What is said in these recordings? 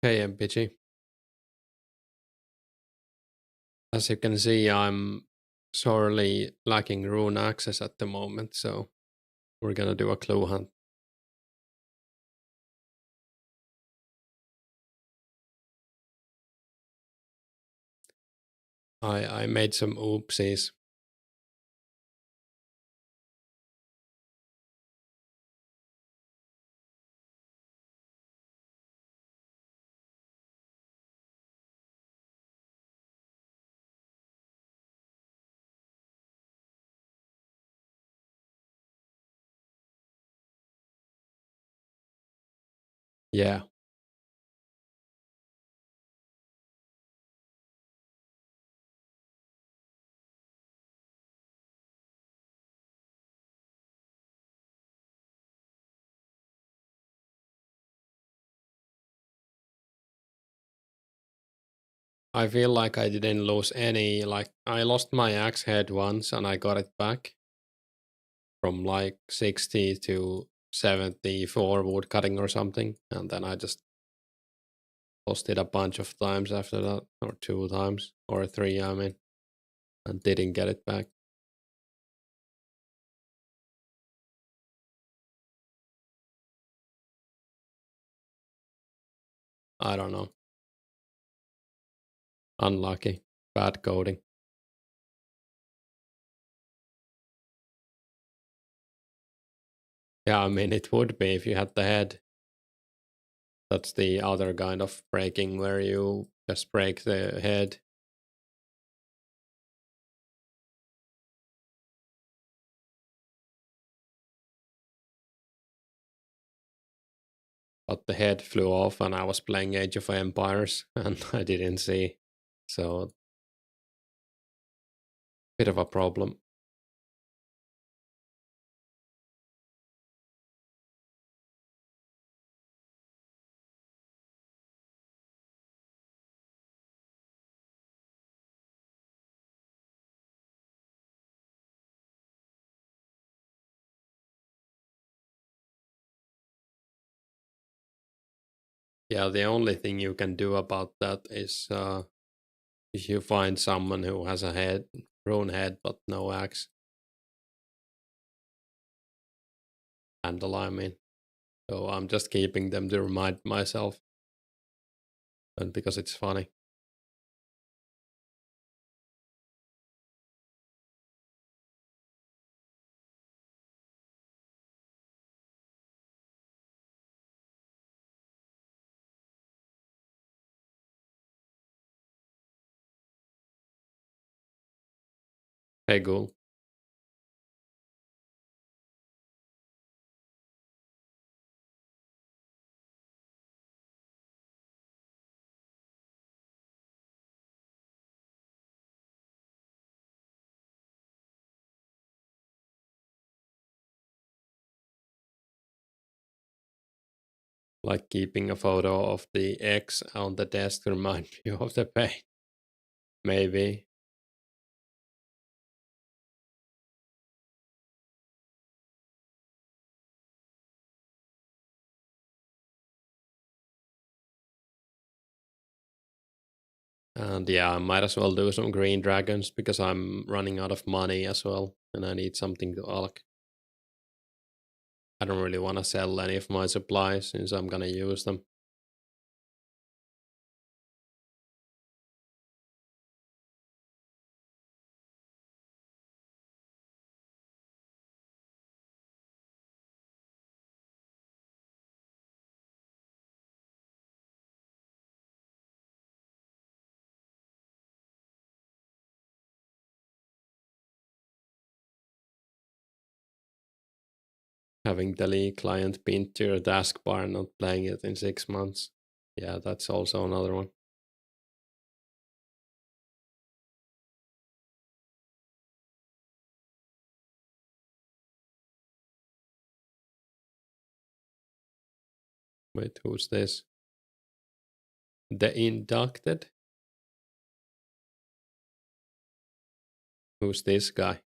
Hey MPG. As you can see, I'm sorely lacking rune access at the moment, so we're gonna do a clue hunt. I made some oopsies. Yeah. I feel like I didn't lose any, like I lost my axe head once and I got it back from like 60 to 74 wood cutting or something, and then I just lost it a bunch of times after that, or 2 times, or 3, I mean, and didn't get it back. I don't know. Unlucky. Bad coding. Yeah, I mean, it would be if you had the head. That's the other kind of breaking where you just break the head. But the head flew off and I was playing Age of Empires and I didn't see. So, bit of a problem. Yeah, the only thing you can do about that is if you find someone who has a head, rune head, but no axe. Handle, I mean. So I'm just keeping them to remind myself. And because it's funny. Hey, Ghoul. Like keeping a photo of the X on the desk to remind you of the pain. Maybe. And yeah, I might as well do some green dragons because I'm running out of money as well. And I need something to alk. I don't really want to sell any of my supplies since I'm gonna use them. Having the client pinned to your taskbar, not playing it in 6 months. Yeah, that's also another one. Wait, who's this? The inducted? Who's this guy?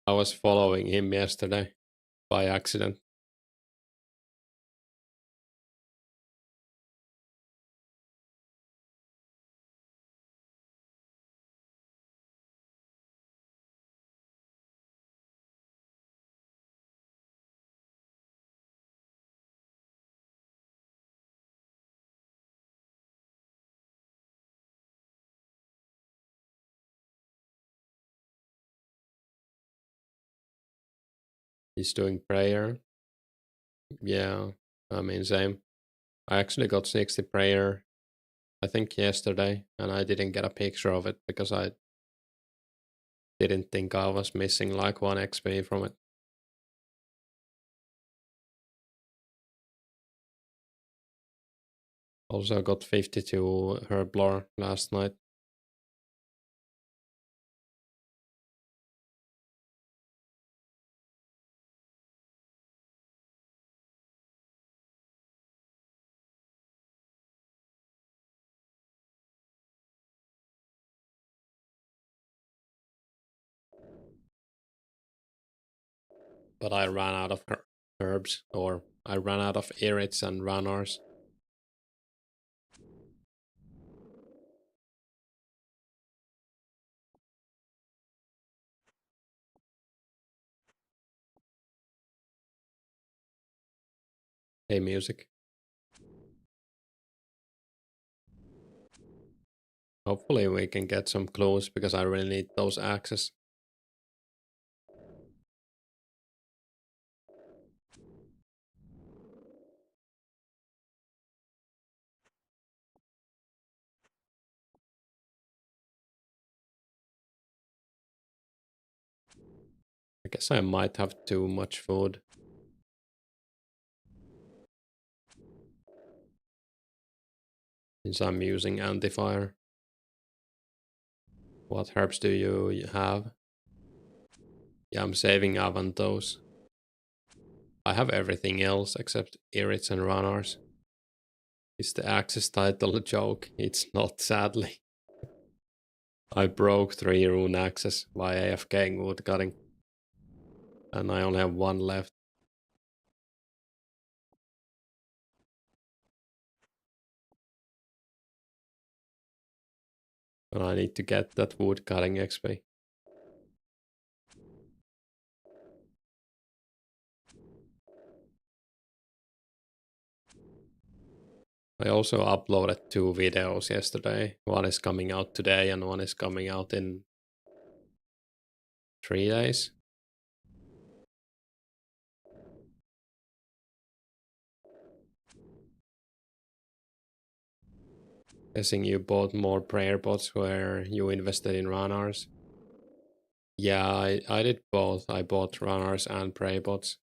I was following him yesterday, by accident. He's doing prayer. Yeah, I mean, same. I actually got 60 prayer, I think yesterday, and I didn't get a picture of it because I didn't think I was missing like 1 XP from it. Also got 52 herblore last night. But I ran out of herbs, or I ran out of irits and runners. Hey, music. Hopefully we can get some clues because I really need those axes. I guess I might have too much food. Since I'm using anti-fire. What herbs do you have? Yeah, I'm saving Avantos. I have everything else except irits and runners. Is the axis title a joke? It's not, sadly. I broke 3 rune axes by AFKing wood cutting. And I only have 1 left. And I need to get that wood cutting XP. I also uploaded 2 videos yesterday. One is coming out today and one is coming out in 3 days. Guessing you bought more prayer bots where you invested in runners. Yeah, I did both. I bought runners and prey bots.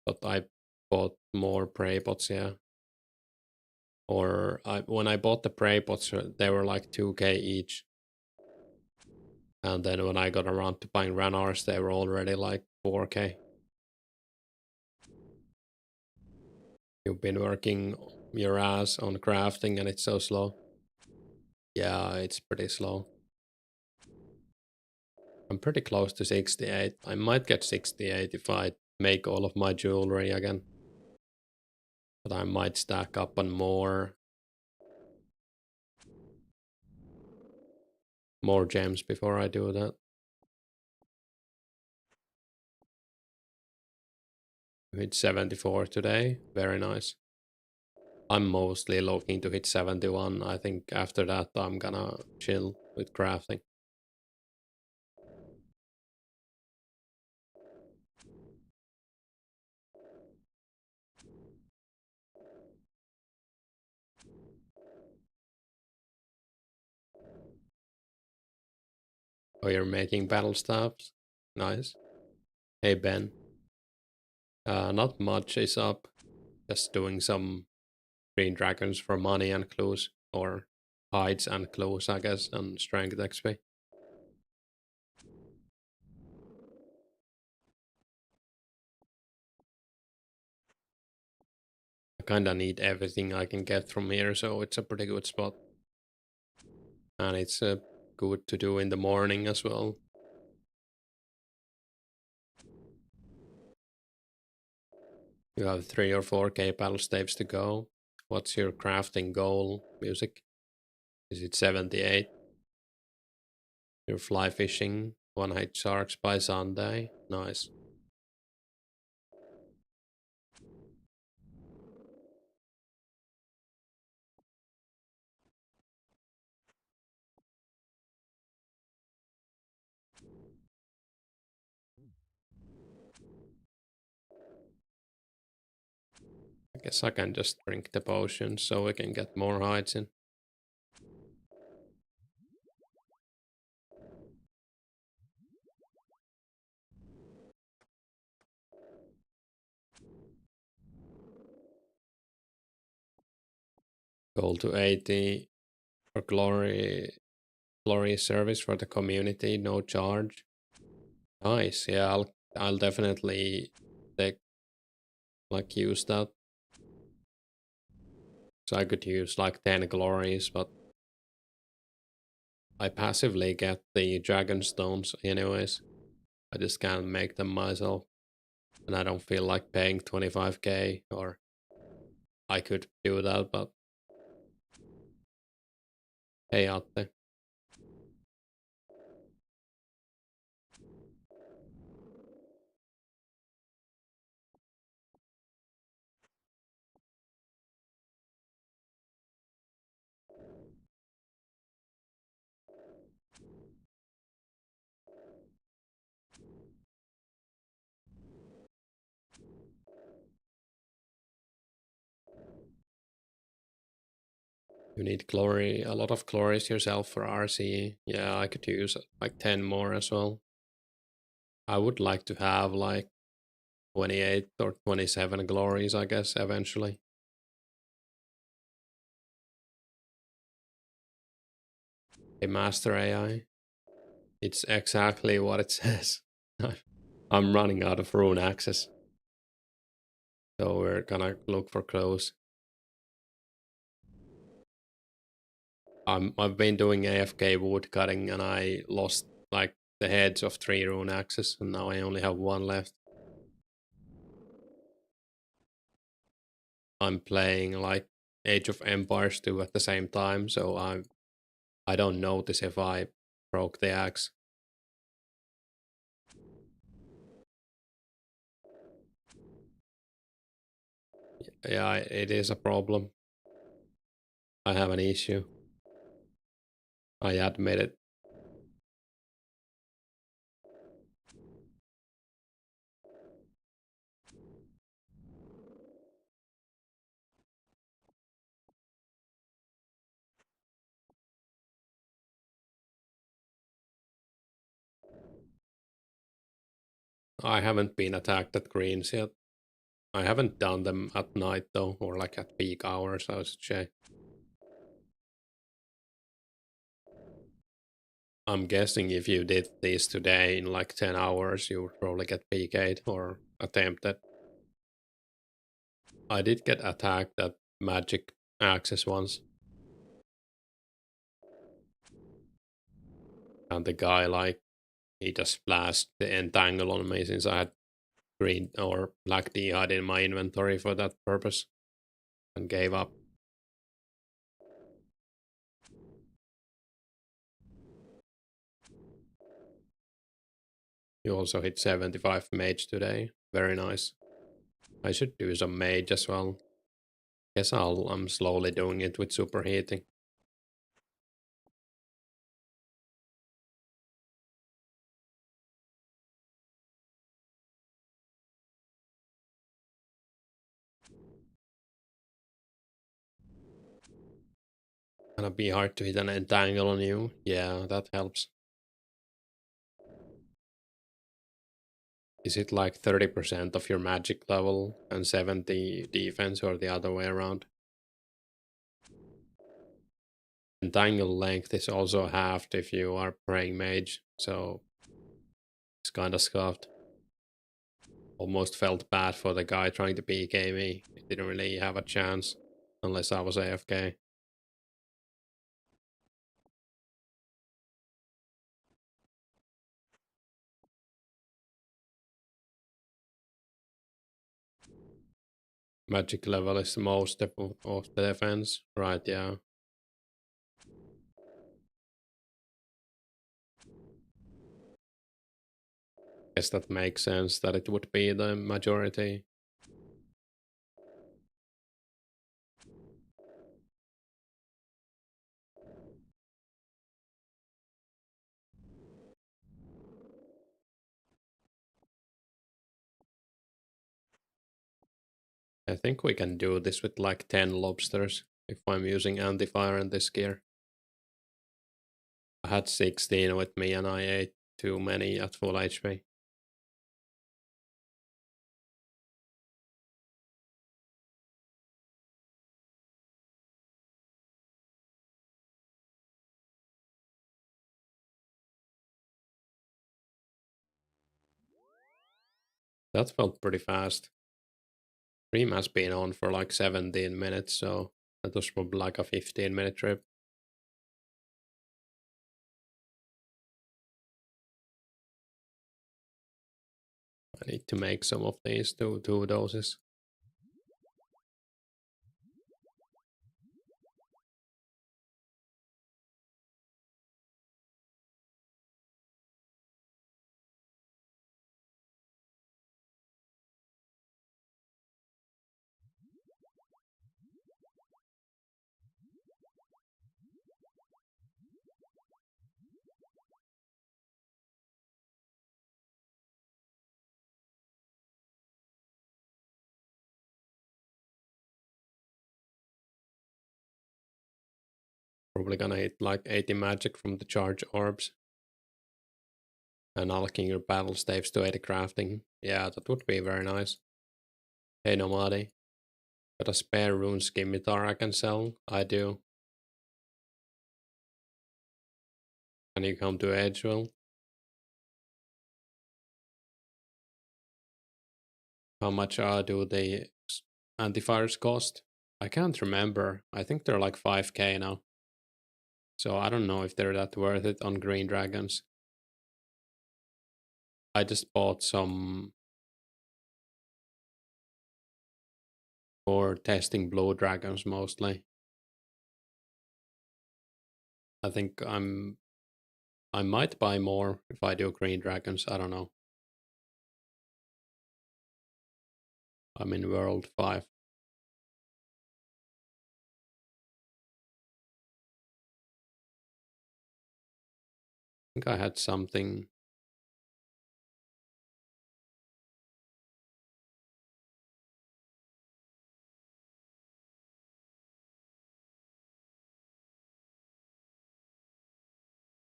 But I bought more prey bots, yeah. Or when I bought the prey bots, they were like 2k each. And then when I got around to buying runners, they were already like 4k. You've been working your ass on crafting and it's so slow. Yeah, it's pretty slow. I'm pretty close to 68. I might get 68 if I make all of my jewelry again. But I might stack up on more gems before I do that. Hit 74 today. Very nice. I'm mostly looking to hit 71. I think after that I'm gonna chill with crafting. Oh, you're making battle staffs? Nice. Hey Ben. Not much is up. Just doing some green dragons for money and clues. Or hides and clues, I guess, and strength XP. I kinda need everything I can get from here, so it's a pretty good spot. And it's good to do in the morning as well. You have 3 or 4k battle staves to go. What's your crafting goal, music? Is it 78? You're fly fishing. 1 hit sharks by Sunday. Nice. I guess I can just drink the potion so we can get more hides in. Goal to 80 for glory service for the community, no charge. Nice. Yeah, I'll definitely take use that. So I could use like 10 glories, but I passively get the dragon stones anyways. I just can't make them myself. And I don't feel like paying 25k, or I could do that, but hey Atte. You need glory, a lot of glories yourself for RCE. Yeah, I could use like 10 more as well. I would like to have like 28 or 27 glories, I guess, eventually. A master AI. It's exactly what it says. I'm running out of rune access. So we're gonna look for clothes. I've been doing AFK wood cutting and I lost like the heads of 3 rune axes and now I only have 1 left. I'm playing like Age of Empires 2 at the same time, so I don't notice if I broke the axe. Yeah, it is a problem. I have an issue. I admit it. I haven't been attacked at greens yet. I haven't done them at night though, or like at peak hours, I would say. I'm guessing if you did this today in like 10 hours, you would probably get PK'd or attempted. I did get attacked at magic axes once. And the guy, like, he just splashed the entangle on me since I had green or black d'hide in my inventory for that purpose. And gave up. You also hit 75 mage today. Very nice. I should do some mage as well. Guess I'm slowly doing it with superheating. Gonna be hard to hit an entangle on you. Yeah, that helps. Is it like 30% of your magic level and 70 defense, or the other way around? Entangle length is also halved if you are praying mage, so it's kinda scuffed. Almost felt bad for the guy trying to PK me. He didn't really have a chance unless I was AFK. Magic level is the most of the defense. Right, yeah. Guess that makes sense that it would be the majority. I think we can do this with like 10 lobsters if I'm using anti-fire in this gear. I had 16 with me and I ate too many at full HP. That felt pretty fast. Stream has been on for like 17 minutes, so that was probably like a 15-minute trip. I need to make some of these two doses. Probably gonna hit like 80 magic from the charge orbs. And unlocking your battle staves to 80 crafting. Yeah, that would be very nice. Hey Nomadi. Got a spare rune scimitar I can sell? I do. Can you come to Edgeville? How much do the anti-fires cost? I can't remember. I think they're like 5k now. So I don't know if they're that worth it on green dragons. I just bought some for testing blue dragons mostly. I think I might buy more if I do green dragons. I don't know. I'm in world 5. I think I had something.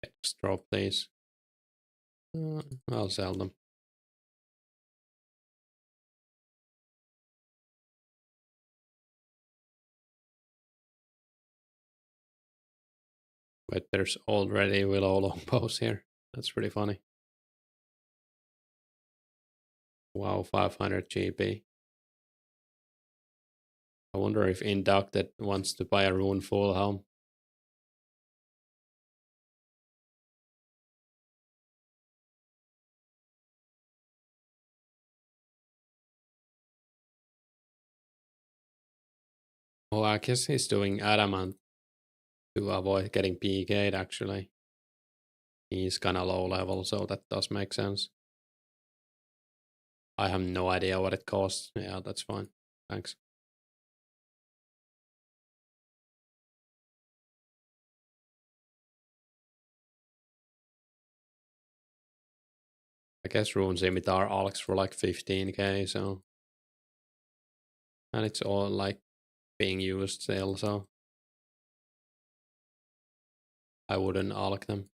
Let's drop these. I'll sell them. But there's already willow longbows here. That's pretty funny. Wow, 500 GB. I wonder if Inducted wants to buy a Rune full helm. Oh, I guess he's doing adamant to avoid getting PK'd actually. He's kinda low level, so that does make sense. I have no idea what it costs. Yeah, that's fine. Thanks. I guess Rune Scimitar Alex for like 15k, so. And it's all like being used still, so. I wouldn't alk them.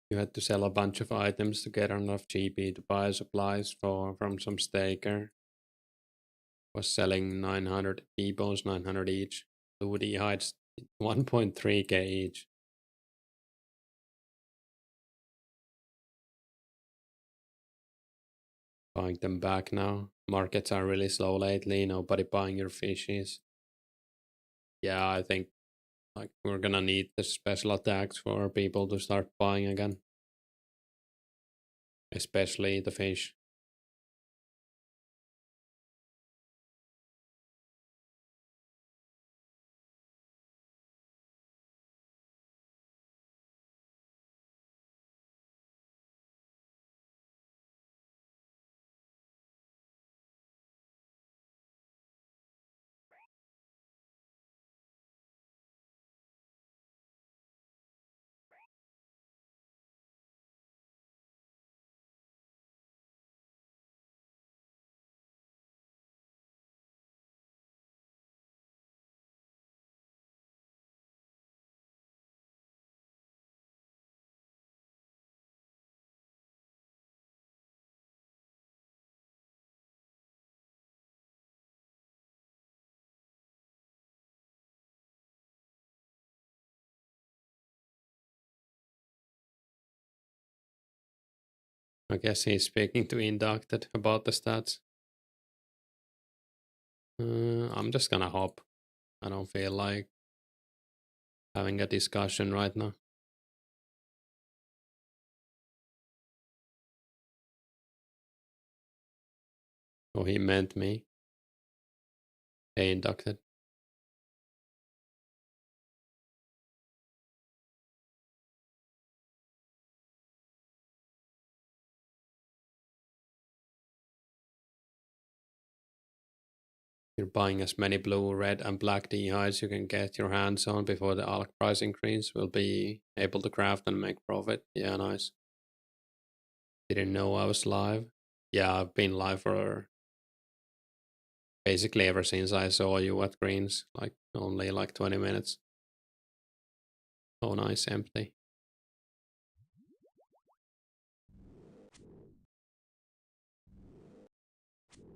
You had to sell a bunch of items to get enough GP to buy supplies from some staker. Was selling 900 E-bones, 900 each. 2D hides 1.3k each. Buying them back now. Markets are really slow lately. Nobody buying your fishies. Yeah, I think like we're gonna need the special attacks for people to start buying again. Especially the fish. I guess he's speaking to Inducted about the stats. I'm just gonna hop. I don't feel like having a discussion right now. Oh, he meant me. Hey, Inducted. You're buying as many blue, red, and black D-hides you can get your hands on before the alk price increase. Will be able to craft and make profit. Yeah, nice. Didn't know I was live. Yeah, I've been live for basically ever since I saw you at Greens, like only like 20 minutes. Oh, nice, empty.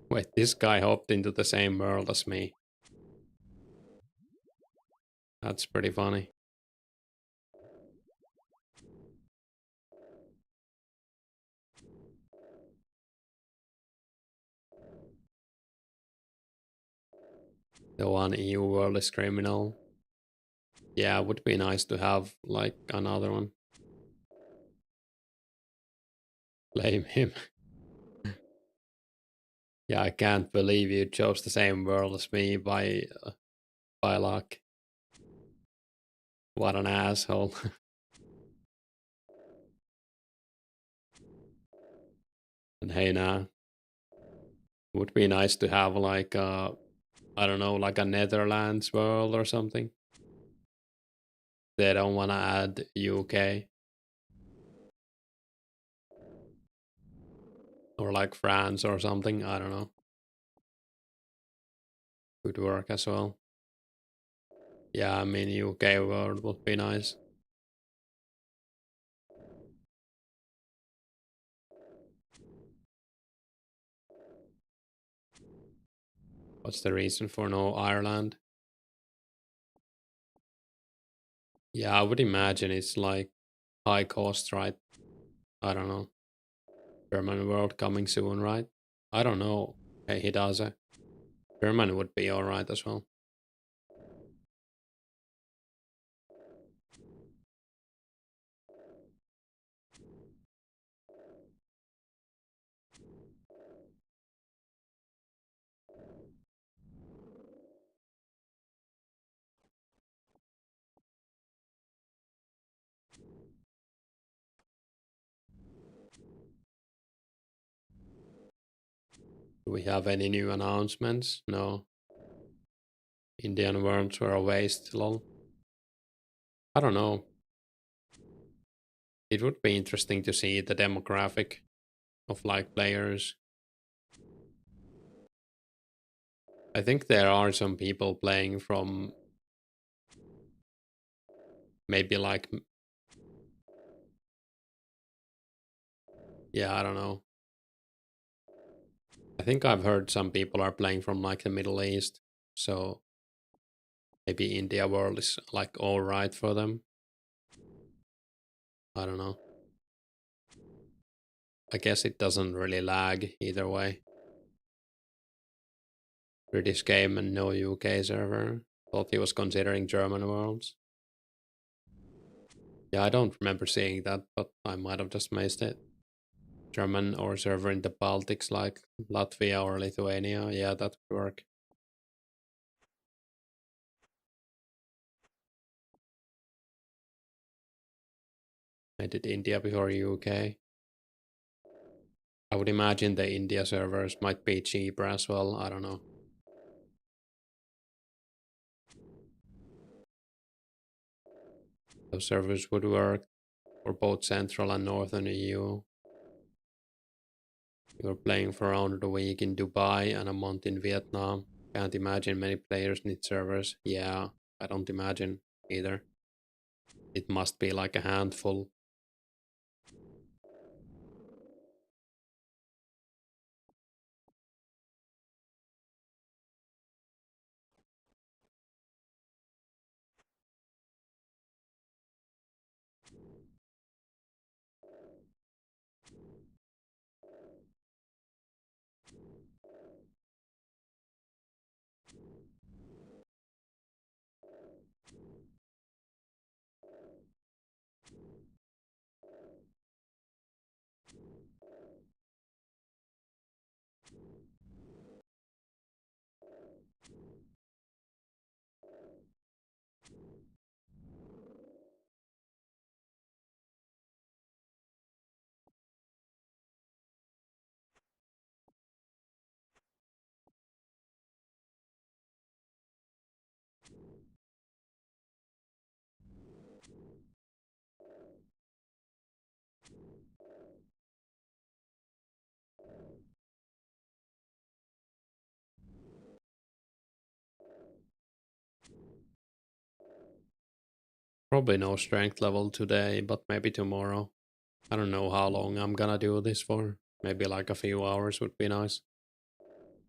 Wait, this guy hopped into the same world as me. That's pretty funny. The one EU world is criminal. Yeah, it would be nice to have like another one. Blame him. Yeah, I can't believe you chose the same world as me by luck. What an asshole. And hey, now would be nice to have like I don't know, like a Netherlands world or something. They don't want to add UK or like France or something. I don't know. Could work as well. Yeah, I mean UK world would be nice. What's the reason for no Ireland? Yeah, I would imagine it's like high cost, right? I don't know. German world coming soon, right? I don't know. Hey, he does it. German would be alright as well. Do we have any new announcements? No. Indian worms were a waste, lol. I don't know. It would be interesting to see the demographic of like players. I think there are some people playing from maybe like Yeah, I don't know. I think I've heard some people are playing from like the Middle East, so maybe India world is like all right for them. I don't know. I guess it doesn't really lag either way. British game and no UK server. Thought he was considering German worlds. Yeah, I don't remember seeing that, but I might have just missed it. German or server in the Baltics like Latvia or Lithuania. Yeah, that would work. I did India before UK. I would imagine the India servers might be cheaper as well. I don't know. Those servers would work for both Central and Northern EU. You're playing for around a week in Dubai and a month in Vietnam. Can't imagine many players need servers. Yeah, I don't imagine either. It must be like a handful. Probably no strength level today, but maybe tomorrow. I don't know how long I'm gonna do this for. Maybe like a few hours would be nice.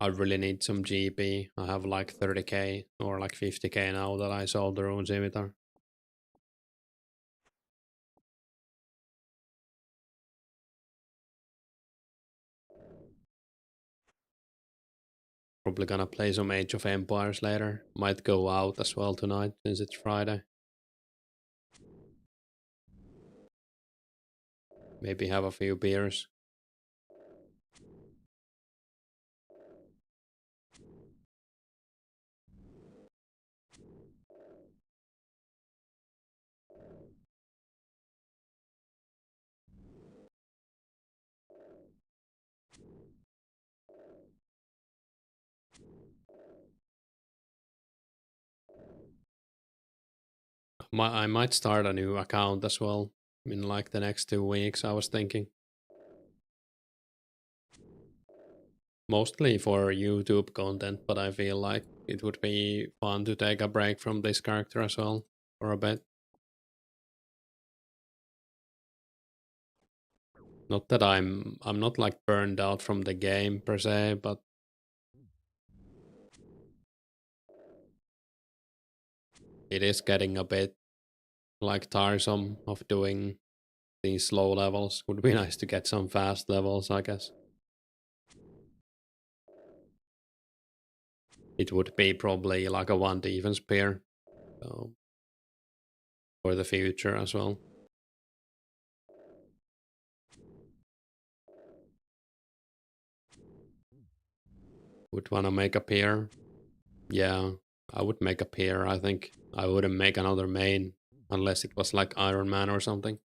I really need some GP. I have like 30k or like 50k now that I sold the Rune scimitar. Probably gonna play some Age of Empires later. Might go out as well tonight since it's Friday. Maybe have a few beers. I might start a new account as well in like the next 2 weeks, I was thinking. Mostly for YouTube content, but I feel like it would be fun to take a break from this character as well for a bit. Not that I'm not like burned out from the game per se, but it is getting a bit like tiresome of doing these slow levels. Would be nice to get some fast levels, I guess. It would be probably like a one defense pair, so for the future as well. Would wanna make a pair. Yeah, I would make a pair. I think I wouldn't make another main unless it was like Iron Man or something.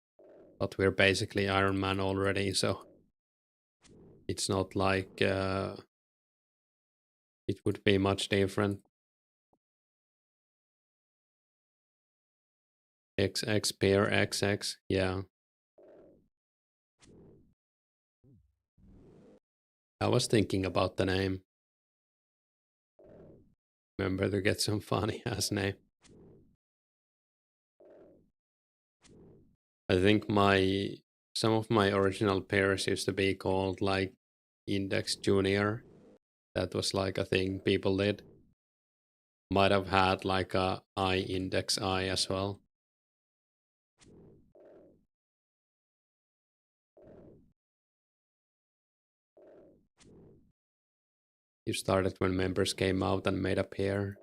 But we're basically Iron Man already, so it's not like it would be much different. XX pair XX, yeah. I was thinking about the name. Remember to get some funny ass name. I think my some of my original pairs used to be called like Index Junior. That was like a thing people did. Might have had like a I Index I as well. You started when members came out and made a pair.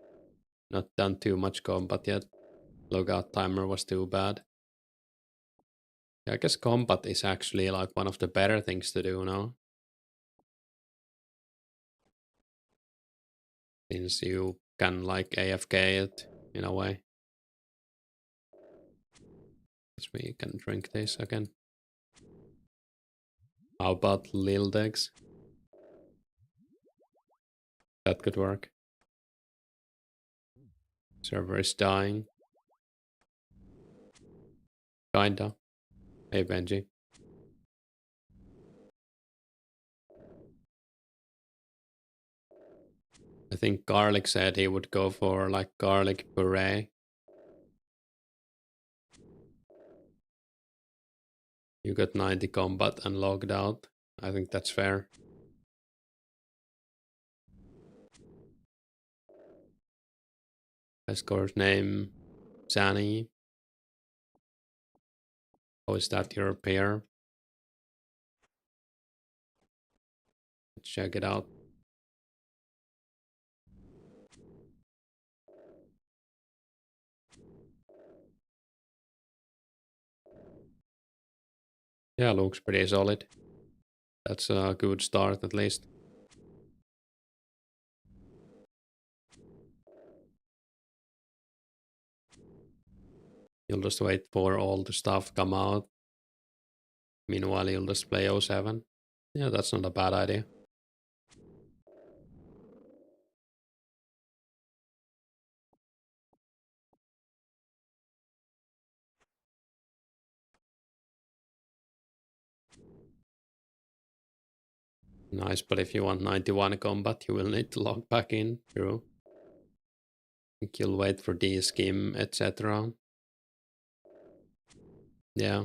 Not done too much combat yet. Logout timer was too bad. Yeah, I guess combat is actually like one of the better things to do now. Since you can like AFK it in a way. Guess we can drink this again. How about Lil Degs? That could work. Server is dying. Kinda. Hey Benji. I think Garlic said he would go for like garlic puree. You got 90 combat and logged out. I think that's fair. Escort's name, Sani. Oh, is that your pair? Let's check it out. Yeah, looks pretty solid. That's a good start at least. You'll just wait for all the stuff come out. Meanwhile, you'll just play 07. Yeah, that's not a bad idea. Nice, but if you want 91 combat, you will need to log back in. True. I think you'll wait for D-Skim, etc. Yeah.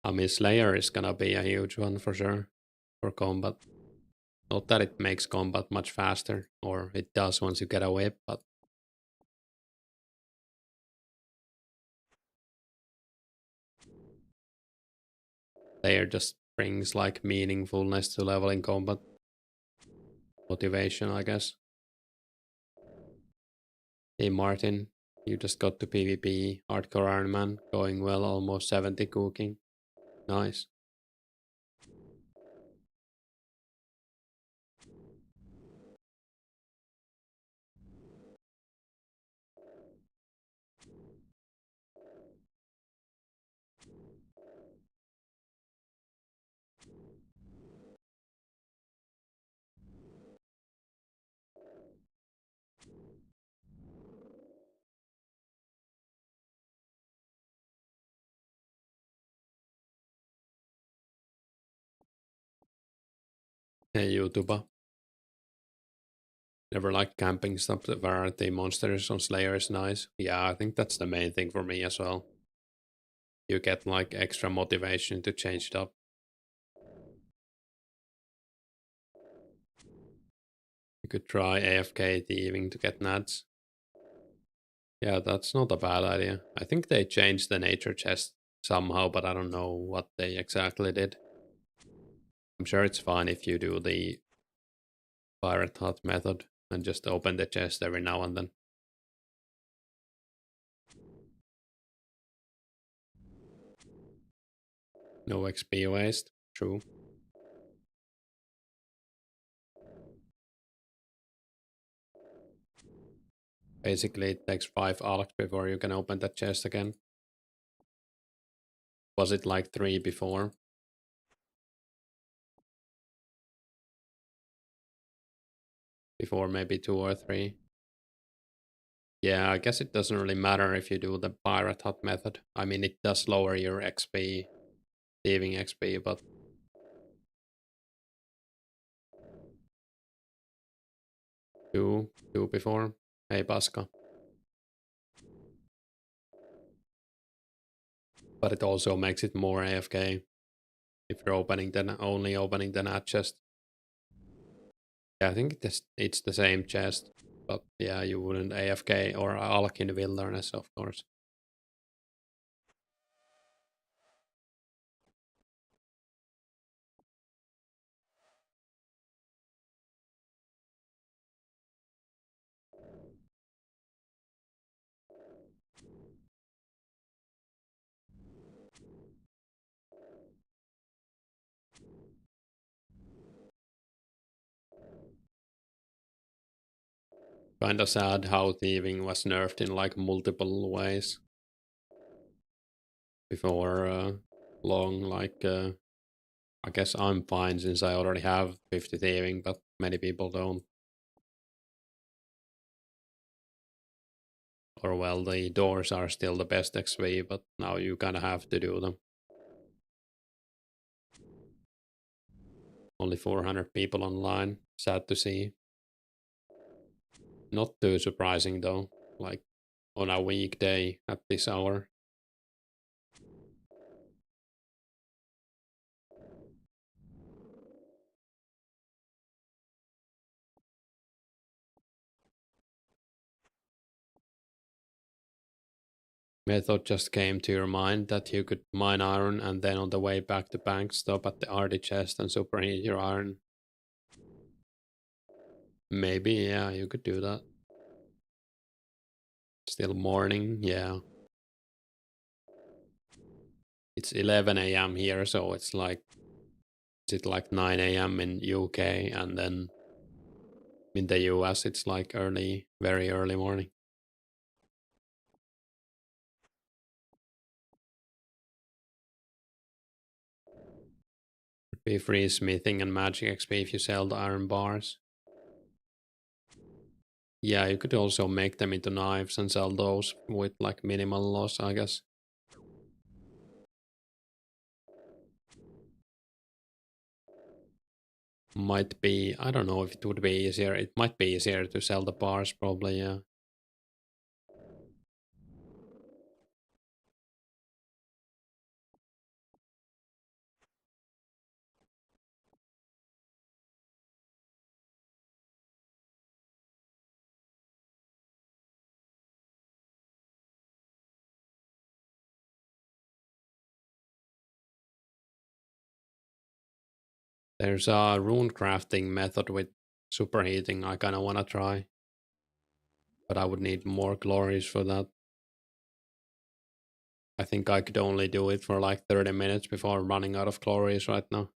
I mean, Slayer is gonna be a huge one for sure for combat. Not that it makes combat much faster, or it does once you get a whip, but Slayer just brings like meaningfulness to leveling combat. Motivation, I guess. Hey Martin, you just got to PvP, Hardcore Iron Man, going well, almost 70 cooking. Nice. Hey YouTuber. Never liked camping stuff, the variety monsters on Slayer is nice. Yeah, I think that's the main thing for me as well. You get like extra motivation to change it up. You could try AFK thieving to get nats. Yeah, that's not a bad idea. I think they changed the nature chest somehow, but I don't know what they exactly did. I'm sure it's fine if you do the pirate hut method and just open the chest every now and then. No XP waste, true. Basically, it takes 5 alchs before you can open that chest again. Was it like 3 before? Before maybe 2 or 3. Yeah, I guess it doesn't really matter if you do the pirate hut method. I mean, it does lower your XP, thieving XP, but 2 before. Hey, Baska. but it also makes it more AFK if you're only opening the nat chest. Yeah, I think it's the same chest, but yeah, you wouldn't AFK or Alk in Wilderness, of course. Kinda sad how thieving was nerfed in like multiple ways before long. Like, I guess I'm fine since I already have 50 thieving, but many people don't. Or well, the doors are still the best XP, but now you kinda have to do them. Only 400 people online. Sad to see. Not too surprising though. Like on a weekday at this hour. Method just came to your mind that you could mine iron and then on the way back to bank stop at the RD chest and superheat your iron. Maybe, yeah, you could do that. Still morning, yeah. It's 11 a.m. here, so it's like, is it like 9 a.m. in UK, and then in the US it's like early, very early morning. Be free smithing and magic XP if you sell the iron bars. Yeah, you could also make them into knives and sell those with like minimal loss, I guess. Might be, I don't know if it would be easier. It might be easier to sell the bars, probably, yeah. There's a rune crafting method with superheating I kinda wanna try. But I would need more glories for that. I think I could only do it for like 30 minutes before running out of glories right now.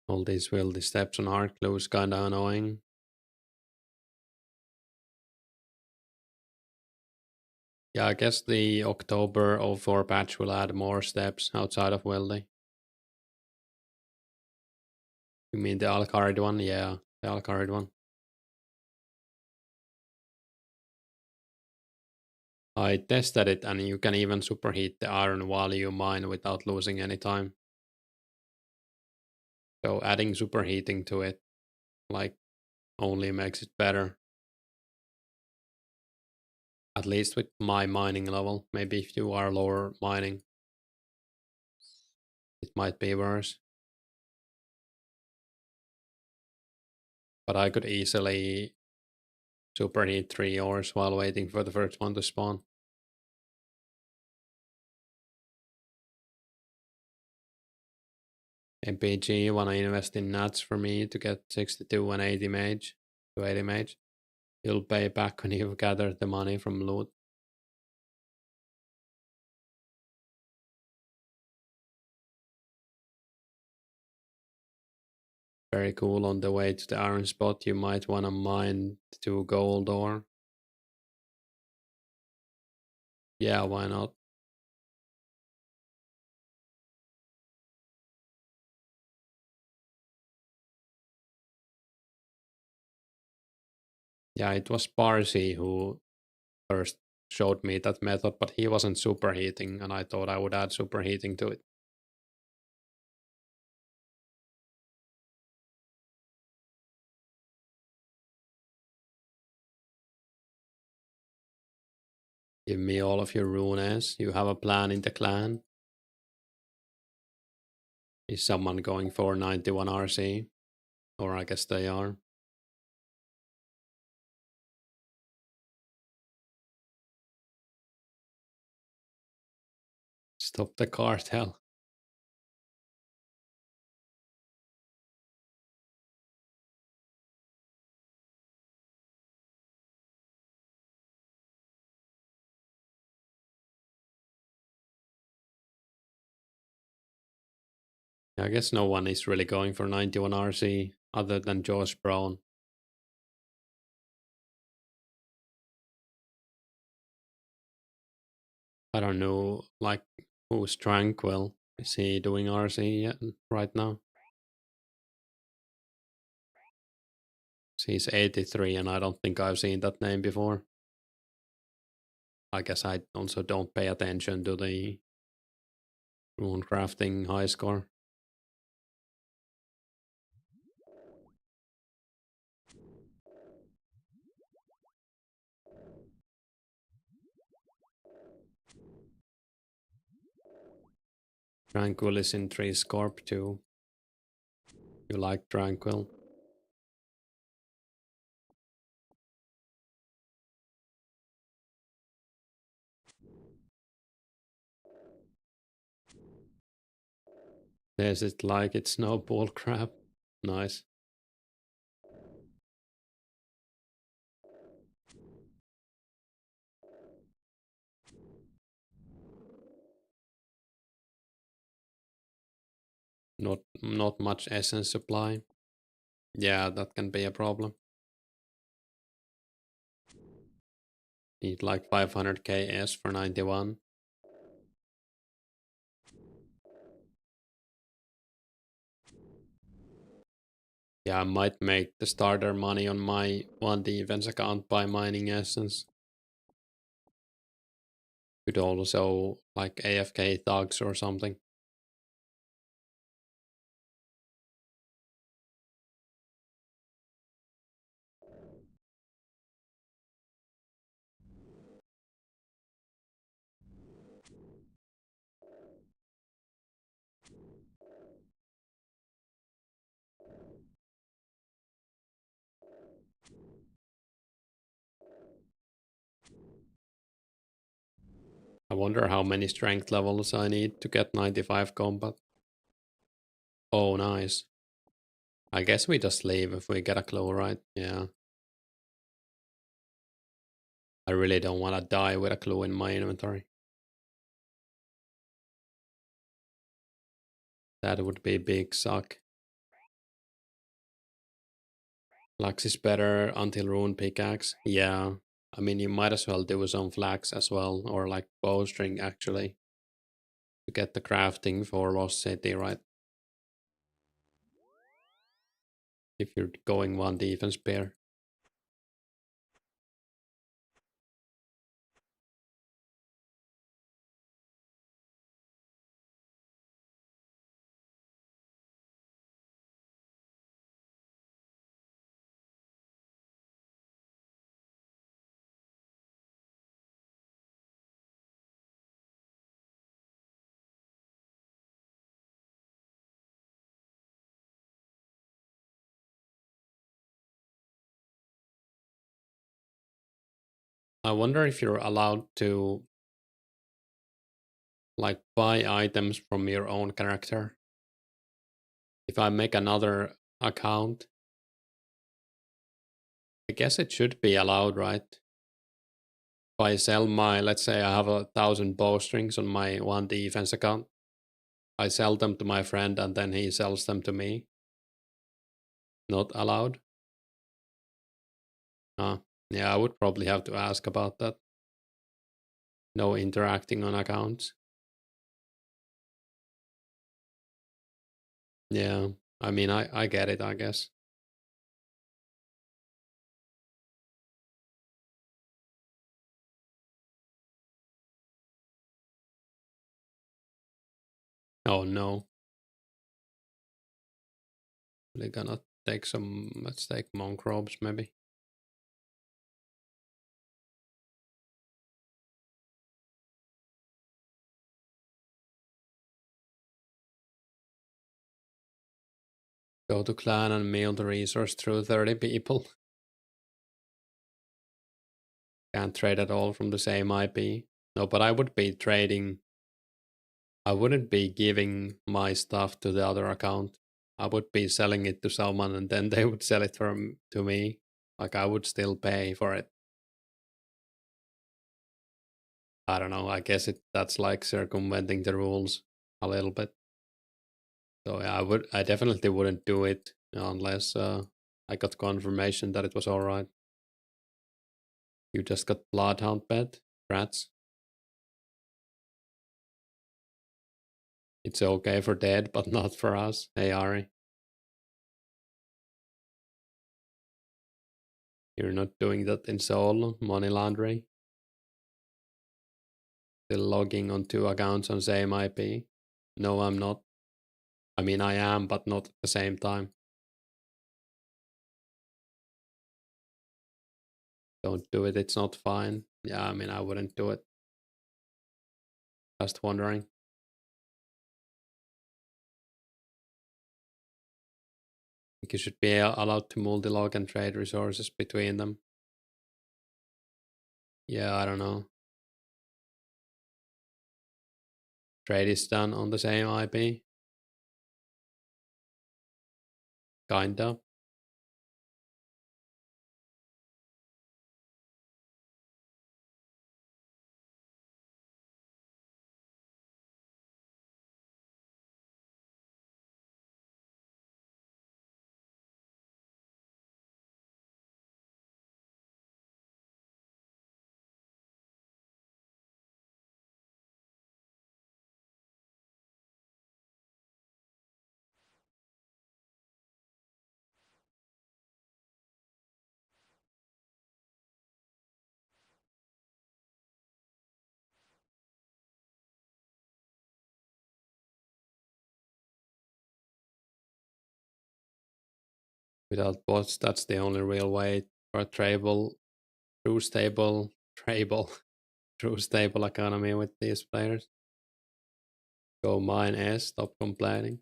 All these wildy steps on hard clues kinda annoying. Yeah, I guess the October '04 patch will add more steps outside of Weldy. You mean the Alcarid one? Yeah, the Alcarid one. I tested it and you can even superheat the iron while you mine without losing any time. So adding superheating to it like only makes it better. At least with my mining level. Maybe if you are lower mining, it might be worse. But I could easily superheat 3 ores while waiting for the first one to spawn. MPG wanna invest in nuts for me to get 62 and 80 mage to 80 mage. You'll pay back when you've gathered the money from loot. Very cool. On the way to the iron spot, you might wanna mine 2 gold ore. Yeah, why not? Yeah, it was Parsi who first showed me that method, but he wasn't superheating, and I thought I would add superheating to it. Give me all of your runes. You have a plan in the clan. Is someone going for 91 RC? Or I guess they are. Stop the cartel. I guess no one is really going for 91 RC other than Josh Brown. I don't know, like, who's Tranquil? Is he doing RC yet right now? He's 83, and I don't think I've seen that name before. I guess I also don't pay attention to the rune crafting high score. Tranquil is in 3 Scorp too. You like Tranquil? There's it like it's no bull crap. Nice. Not much essence supply. Yeah, that can be a problem. Need like 500k S for 91. Yeah, I might make the starter money on my one defense account by mining essence. Could also like AFK thugs or something. I wonder how many strength levels I need to get 95 combat. Oh, nice. I guess we just leave if we get a clue, right? Yeah. I really don't want to die with a clue in my inventory. That would be big suck. Flax is better until rune pickaxe. Yeah. I mean, you might as well do some flax as well, or like bowstring actually, to get the crafting for Lost City, right? If you're going one defense pair. I wonder if you're allowed to like buy items from your own character. If I make another account, I guess it should be allowed, right? If I sell my, let's say I have 1,000 bowstrings on my one defense account, I sell them to my friend and then he sells them to me. Not allowed? Yeah, I would probably have to ask about that. No interacting on accounts. Yeah, I mean, I get it, I guess. Oh no. We're gonna take some, let's take monk robes maybe. Go to clan and mail the resource through 30 people. Can't trade at all from the same IP. No, but I would be trading. I wouldn't be giving my stuff to the other account. I would be selling it to someone and then they would sell it to me. Like I would still pay for it. I don't know. I guess that's like circumventing the rules a little bit. So yeah, I definitely wouldn't do it unless I got confirmation that it was all right. You just got Bloodhound pet, rats. It's okay for dead, but not for us. Hey Ari, you're not doing that in solo. Money laundering. Still logging on 2 accounts on same IP. No, I'm not. I mean, I am, but not at the same time. Don't do it. It's not fine. Yeah, I mean, I wouldn't do it. Just wondering. I think you should be allowed to multi-log and trade resources between them. Yeah, I don't know. Trade is done on the same IP. Kinda. Without bots, that's the only real way for a true stable, true stable economy with these players. Go mine S, stop complaining.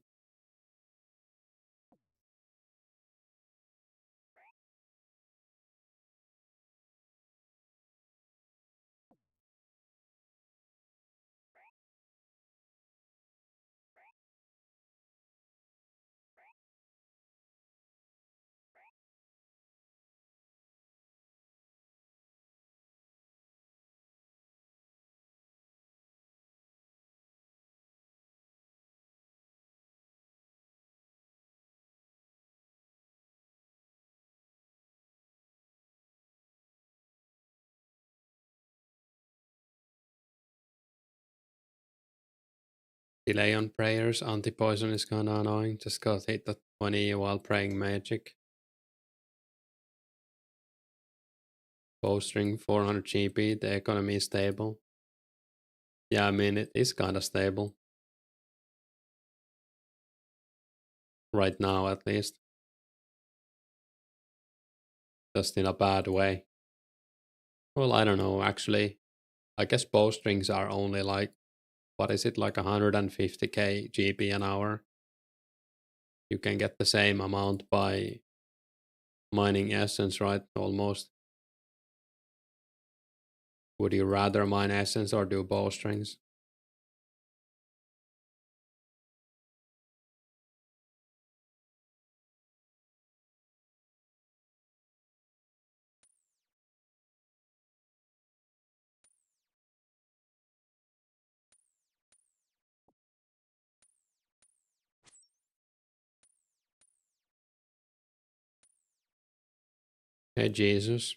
Delay on prayers, anti-poison is kinda annoying. Just got hit at 20 while praying magic. Bowstring 400 GP, the economy is stable. Yeah, I mean, it is kinda stable. Right now, at least. Just in a bad way. Well, I don't know, actually. I guess bowstrings are only like, what is it, like 150k GP an hour? You can get the same amount by mining essence, right? Almost. Would you rather mine essence or do bowstrings? Hey Jesus.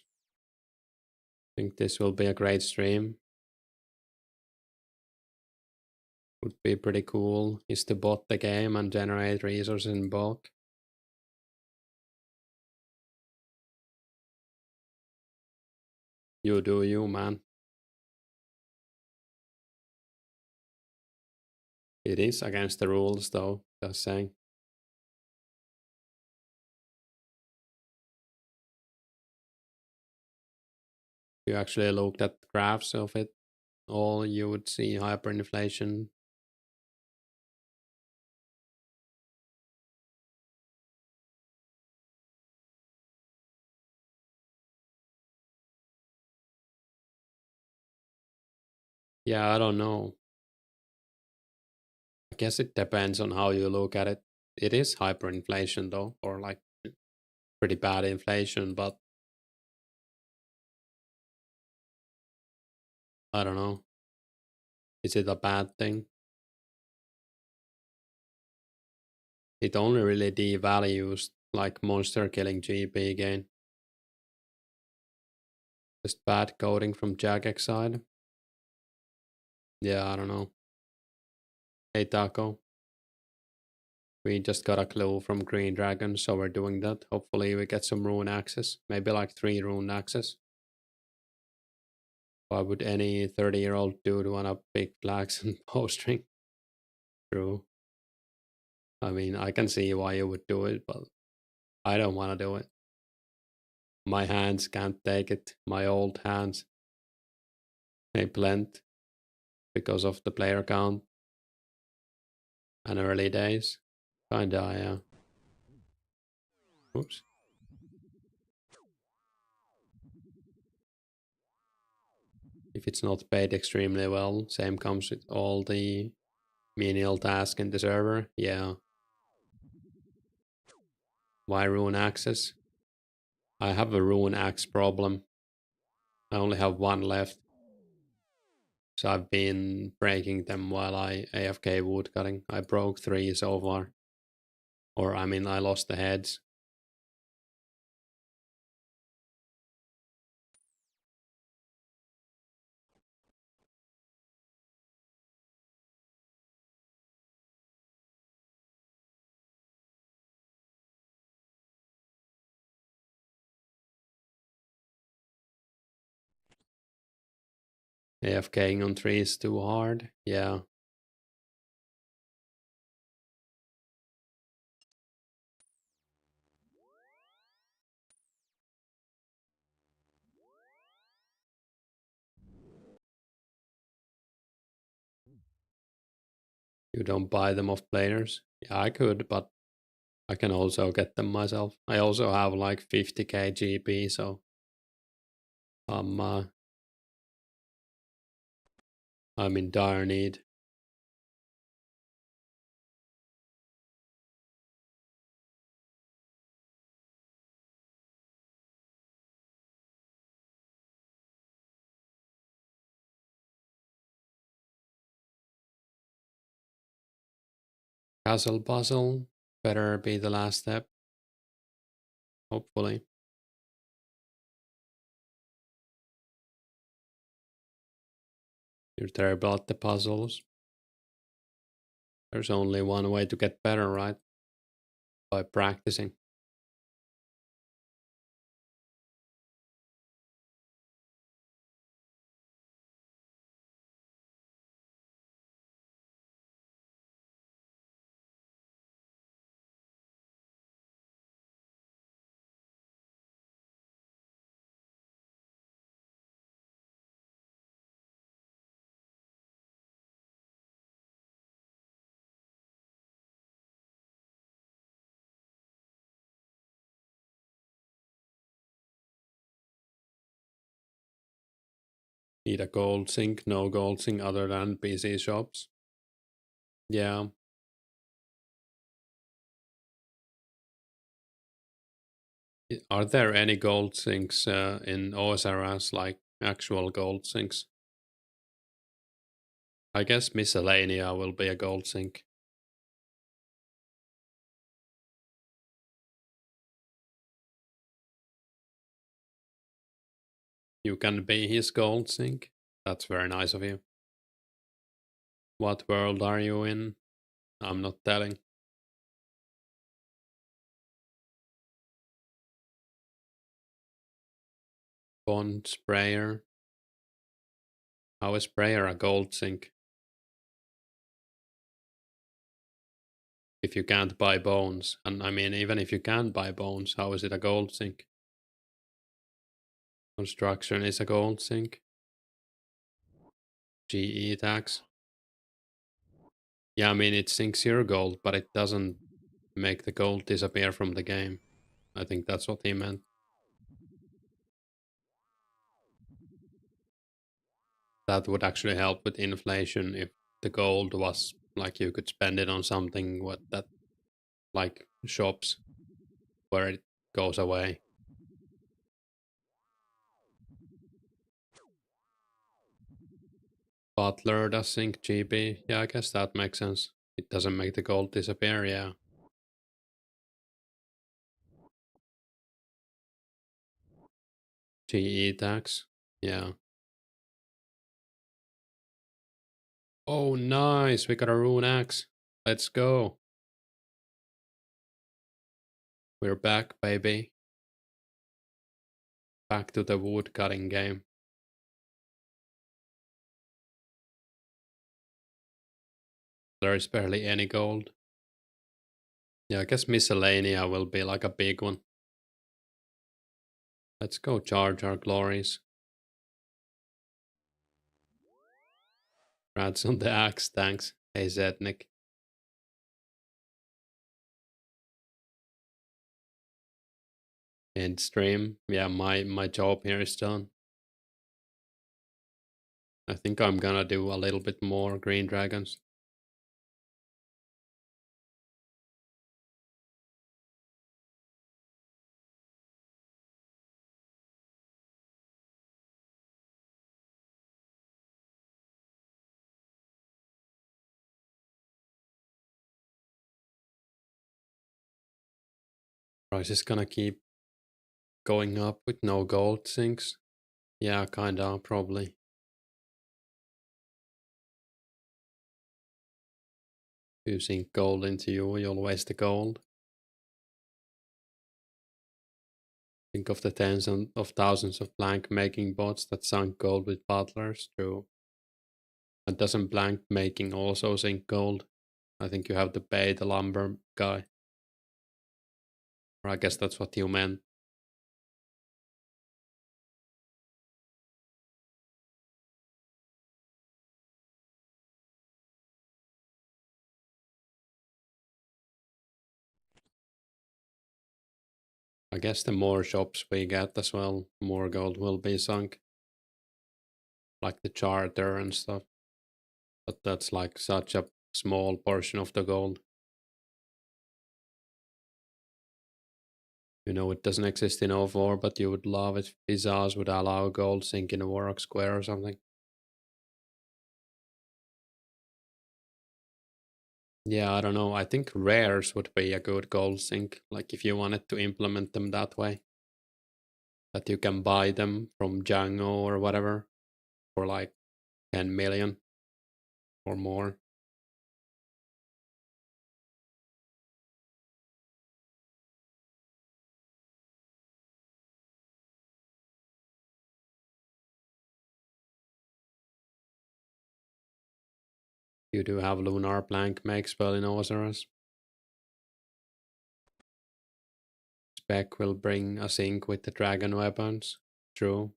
Think this will be a great stream. Would be pretty cool is to bot the game and generate resources in bulk. You do you, man. It is against the rules, though, just saying. If you actually looked at graphs of it all, you would see hyperinflation. Yeah, I don't know. I guess it depends on how you look at it. It is hyperinflation, though, or like pretty bad inflation, but I don't know. Is it a bad thing? It only really devalues like monster killing GP gain. Just bad coding from Jagex side. Yeah, I don't know. Hey Taco. We just got a clue from Green Dragon, so we're doing that. Hopefully we get some rune access. Maybe like 3 rune access. Why would any 30-year-old dude want to pick flags and postring? True. I mean, I can see why you would do it, but I don't want to do it. My hands can't take it. My old hands. They blend because of the player count and early days. Kinda, yeah. Oops. If it's not paid extremely well, same comes with all the menial tasks in the server. Yeah. Why rune access? I have a rune axe problem. I only have one left. So I've been breaking them while I AFK woodcutting. I broke 3 so far. Or I mean I lost the heads. AFKing on 3 is too hard. Yeah. You don't buy them off players. Yeah, I could, but I can also get them myself. I also have like 50k GP, so I'm I'm in dire need. Castle puzzle better be the last step. Hopefully. You're terrible at the puzzles. There's only one way to get better, right? By practicing. Need a gold sink, no gold sink other than PC shops. Yeah. Are there any gold sinks in OSRS, like actual gold sinks? I guess Miscellanea will be a gold sink. You can be his gold sink. That's very nice of you. What world are you in? I'm not telling. Bond sprayer. How is sprayer a gold sink? if you can't buy bones. And I mean, even if you can buy bones, how is it a gold sink? Construction is a gold sink. GE tax. Yeah, I mean, it sinks your gold, but it doesn't make the gold disappear from the game. I think that's what he meant. That would actually help with inflation if the gold was like you could spend it on something what that like shops where it goes away. Butler does sink GB. Yeah, I guess that makes sense. It doesn't make the gold disappear, yeah. GE tax. Yeah. Oh, nice. We got a rune axe. Let's go. We're back, baby. Back to the wood cutting game. There is barely any gold. Yeah, I guess miscellanea will be like a big one. Let's go charge our glories. Rats on the axe, thanks. Hey Zednik. End stream. Yeah, my job here is done. I think I'm gonna do a little bit more green dragons. Price is gonna keep going up with no gold sinks. Yeah, kinda, probably. If you sink gold into you'll waste the gold. Think of the tens of thousands of blank making bots that sunk gold with butlers. True. And doesn't blank making also sink gold? I think you have to pay the lumber guy. Or I guess that's what you meant. I guess the more shops we get as well, more gold will be sunk. Like the charter and stuff. But that's like such a small portion of the gold. You know, it doesn't exist in 04, but you would love it if Pizzazz would allow gold sink in a Warrock Square or something. Yeah, I don't know. I think rares would be a good gold sink. Like if you wanted to implement them that way. That you can buy them from Django or whatever for like 10 million or more. You do have Lunar Plank make spell in Osiris. Spec will bring a sync with the dragon weapons. True.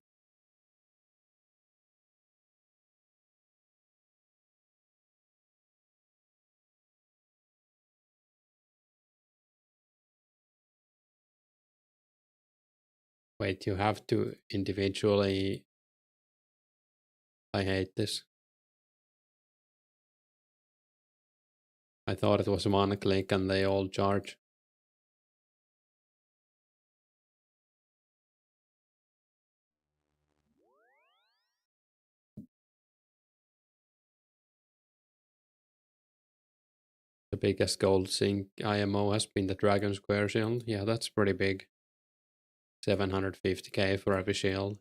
Wait, you have to individually. I hate this. I thought it was one click and they all charge. The biggest gold sink IMO has been the Dragon Square shield. Yeah, that's pretty big. 750k for every shield.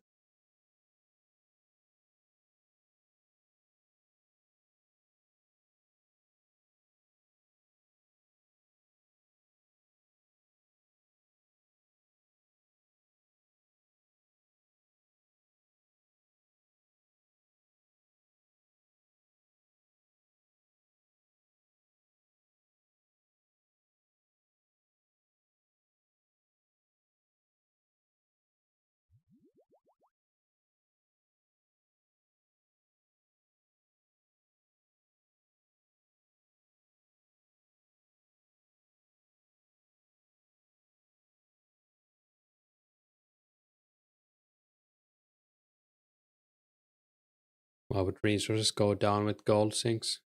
Why would resources go down with gold sinks?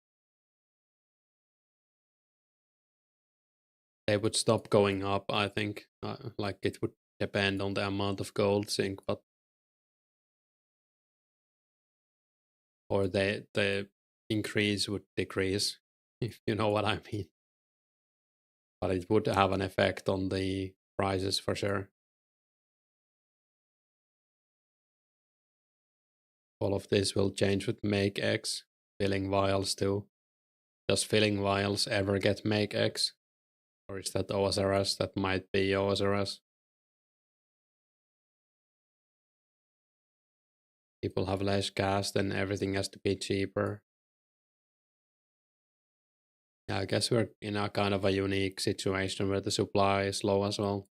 They would stop going up, I think. Like it would depend on the amount of gold zinc, but or the increase would decrease, if you know what I mean. But it would have an effect on the prices for sure. All of this will change with make X, filling vials too. Does filling vials ever get make X? Or is that OSRS? That might be OSRS. People have less gas, then everything has to be cheaper. Yeah, I guess we're in a kind of a unique situation where the supply is low as well.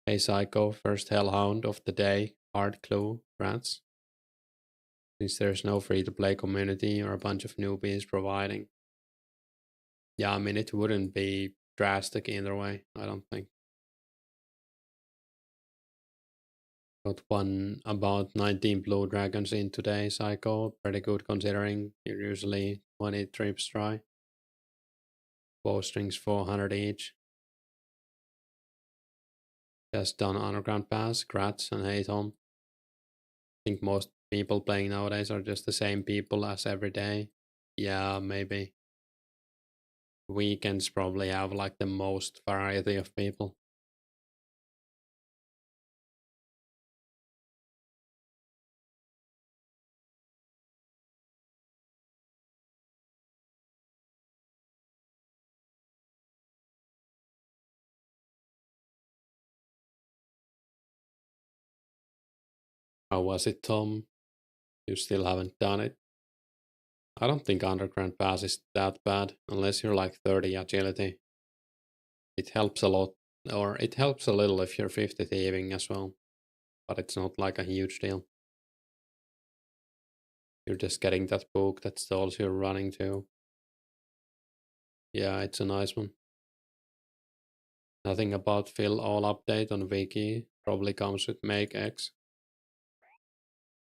Hey Psycho, first Hellhound of the day, hard clue, rats. Since there's no free-to-play community or a bunch of newbies providing. Yeah, I mean, it wouldn't be drastic either way, I don't think. Got one about 19 blue dragons in today, Psycho. Pretty good considering you're usually 20 trips dry. Bowstrings 400 each. Just done underground pass, Grats and hey Tom. I think most people playing nowadays are just the same people as every day. Yeah, maybe. Weekends probably have like the most variety of people. How was it, Tom? You still haven't done it? I don't think underground pass is that bad, unless you're like 30 agility. It helps a lot, or it helps a little if you're 50 thieving as well, but it's not like a huge deal. You're just getting that book that stalls you're running to. Yeah, it's a nice one. Nothing about fill all update on wiki, probably comes with make X.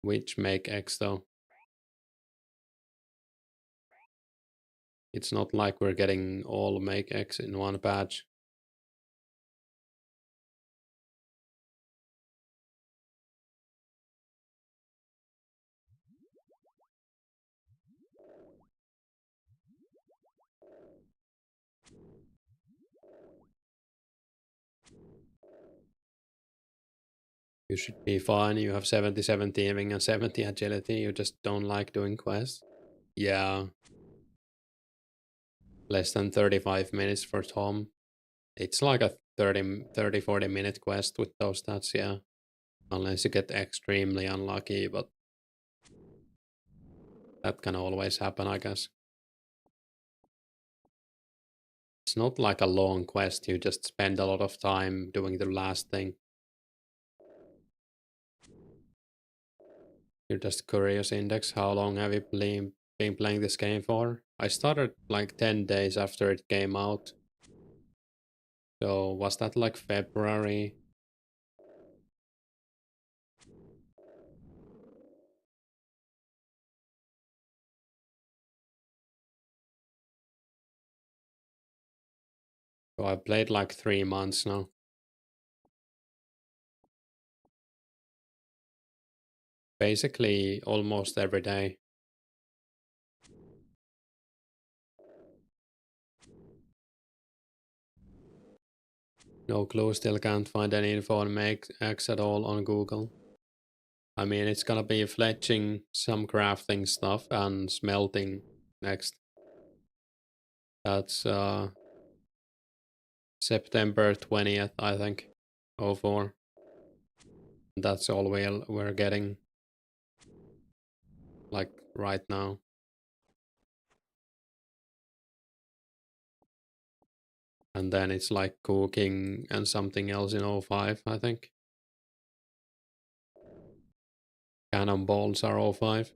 Which make X though? It's not like we're getting all make X in one patch. You should be fine. You have 77 thieving and 70 agility. You just don't like doing quests. Yeah. Less than 35 minutes for Tom. It's like a 40 minute quest with those stats, yeah. Unless you get extremely unlucky, but that can always happen, I guess. It's not like a long quest, you just spend a lot of time doing the last thing. You're just curious, Index. How long have you been playing this game for? I started like 10 days after it came out. So was that like February? So I played like 3 months now. Basically almost every day. No clue, still can't find any info on Make X at all on Google. I mean, it's gonna be fletching, some crafting stuff, and smelting next. That's September 20th, I think. 04. That's all we're getting. Like right now. And then it's like cooking and something else in 05, I think. Cannonballs are 05.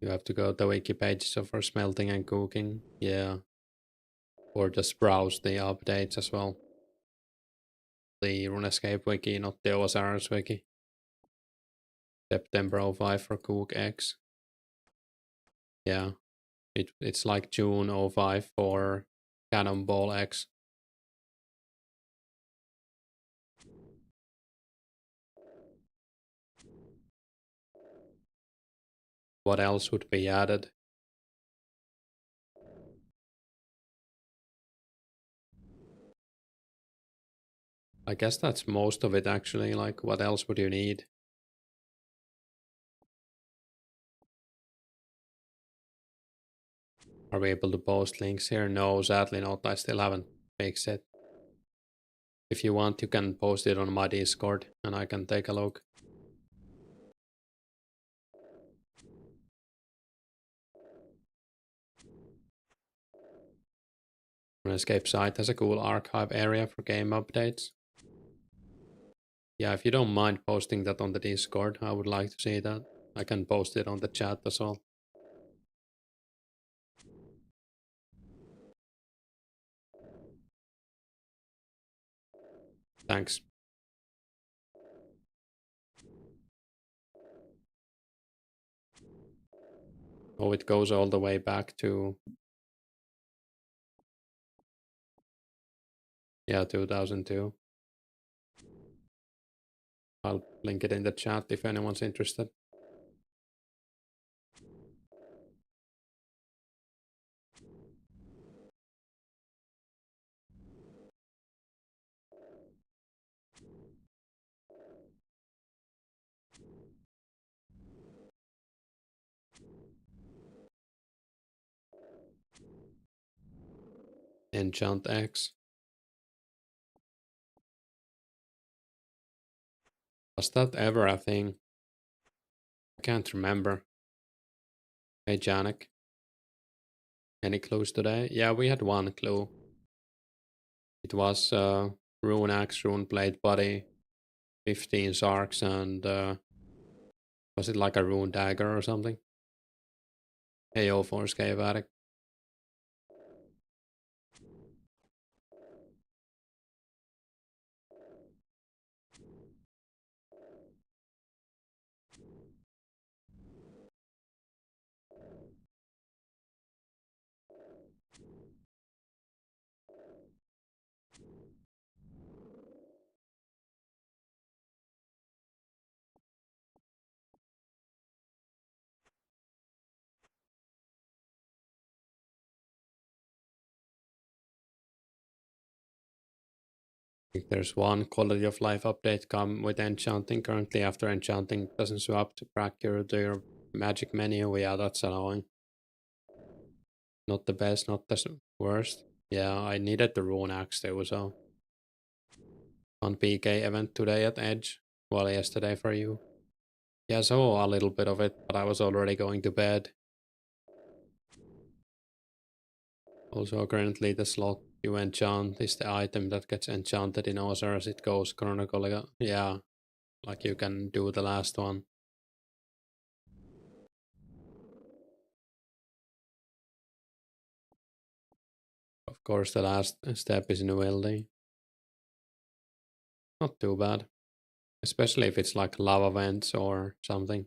You have to go to the wiki page for smelting and cooking. Yeah. Or just browse the updates as well. the Runescape wiki, not the OSR's wiki. September 05 for Cook X. Yeah, it's like June 05 for Cannonball X. What else would be added? I guess that's most of it actually. Like, what else would you need? Are we able to post links here? No, sadly not. I still haven't fixed it. If you want, you can post it on my Discord and I can take a look. Runescape site has a cool archive area for game updates. Yeah, if you don't mind posting that on the Discord, I would like to see that. I can post it on the chat as well. Thanks. Oh, it goes all the way back to... yeah, 2002. I'll link it in the chat if anyone's interested. Enchant X. Was that ever a thing? I can't remember. Hey Janek. Any clues today? Yeah, we had one clue. It was Rune Axe, Rune Blade Body, 15 Sarks, and was it like a Rune Dagger or something? Hey 2004scape addict. I think there's one quality of life update come with enchanting. Currently after enchanting doesn't swap to crack to your magic menu. Yeah, that's annoying. Not the best, not the worst. Yeah, I needed the Rune Axe too, so. Fun PK event today at Edge. Well, yesterday for you. Yeah, so a little bit of it, but I was already going to bed. Also, currently the slot you enchant is the item that gets enchanted in Ozer as it goes chronically. Yeah, like you can do the last one. Of course, the last step is Nueldi. Not too bad. Especially if it's like lava vents or something.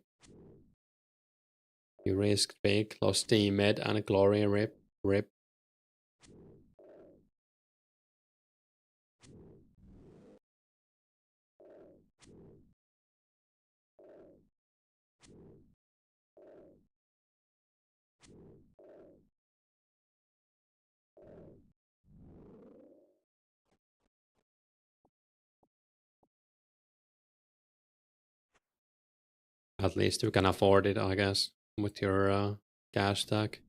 You risked big, lost team med and glory rip. At least you can afford it, I guess, with your cash stack.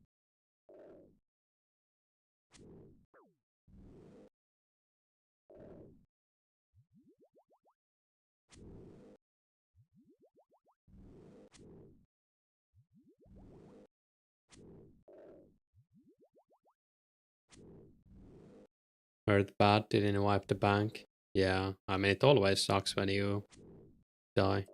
Heard bad, didn't wipe the bank. Yeah, I mean, it always sucks when you die.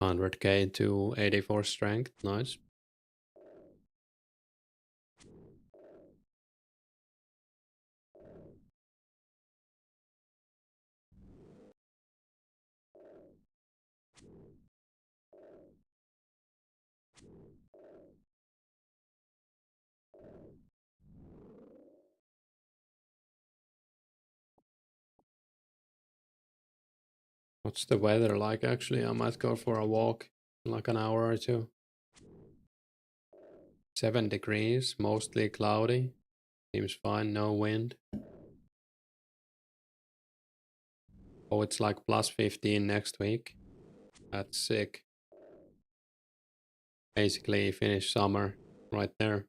100k to 84 strength, nice. What's the weather like actually? I might go for a walk in like an hour or two. 7 degrees, mostly cloudy. Seems fine, no wind. Oh, it's like plus 15 next week. That's sick. Basically finish summer right there.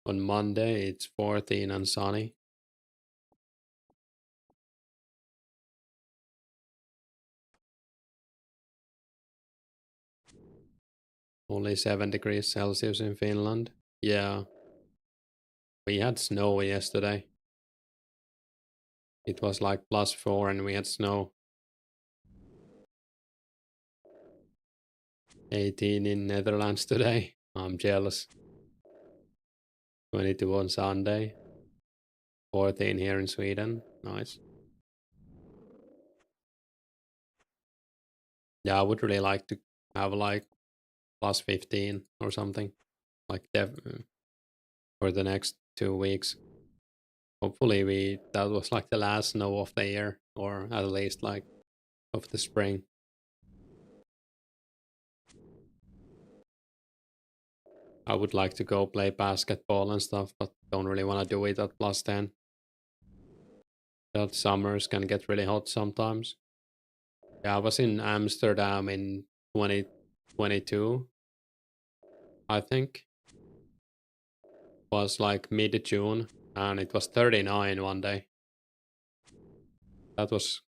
On Monday it's 14 and sunny. Only 7 degrees Celsius in Finland. Yeah. We had snow yesterday. It was like plus 4 and we had snow. 18 in Netherlands today. I'm jealous. 22 on Sunday. 14 here in Sweden. Nice. Yeah, I would really like to have like plus 15 or something. Like for the next 2 weeks. Hopefully that was like the last snow of the year, or at least like of the spring. I would like to go play basketball and stuff, but don't really want to do it at plus 10. That summers can get really hot sometimes. Yeah, I was in Amsterdam in 2022, I think. It was like mid-June, and it was 39 one day. That was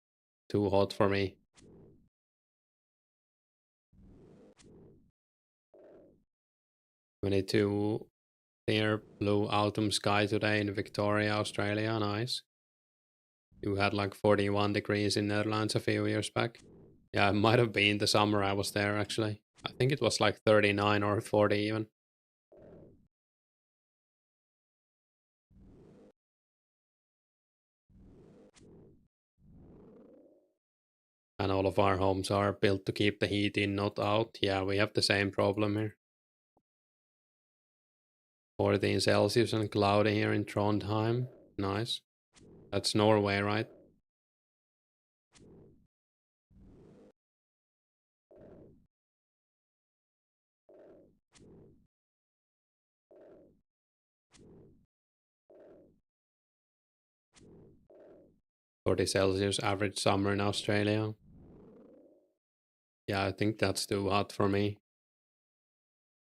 too hot for me. 22 clear blue autumn sky today in Victoria, Australia. Nice. You had like 41 degrees in Netherlands a few years back. Yeah, it might have been the summer I was there actually. I think it was like 39 or 40 even. And all of our homes are built to keep the heat in, not out. Yeah, we have the same problem here. 14 Celsius and cloudy here in Trondheim. Nice. That's Norway, right? Forty Celsius average summer in Australia. Yeah, I think that's too hot for me.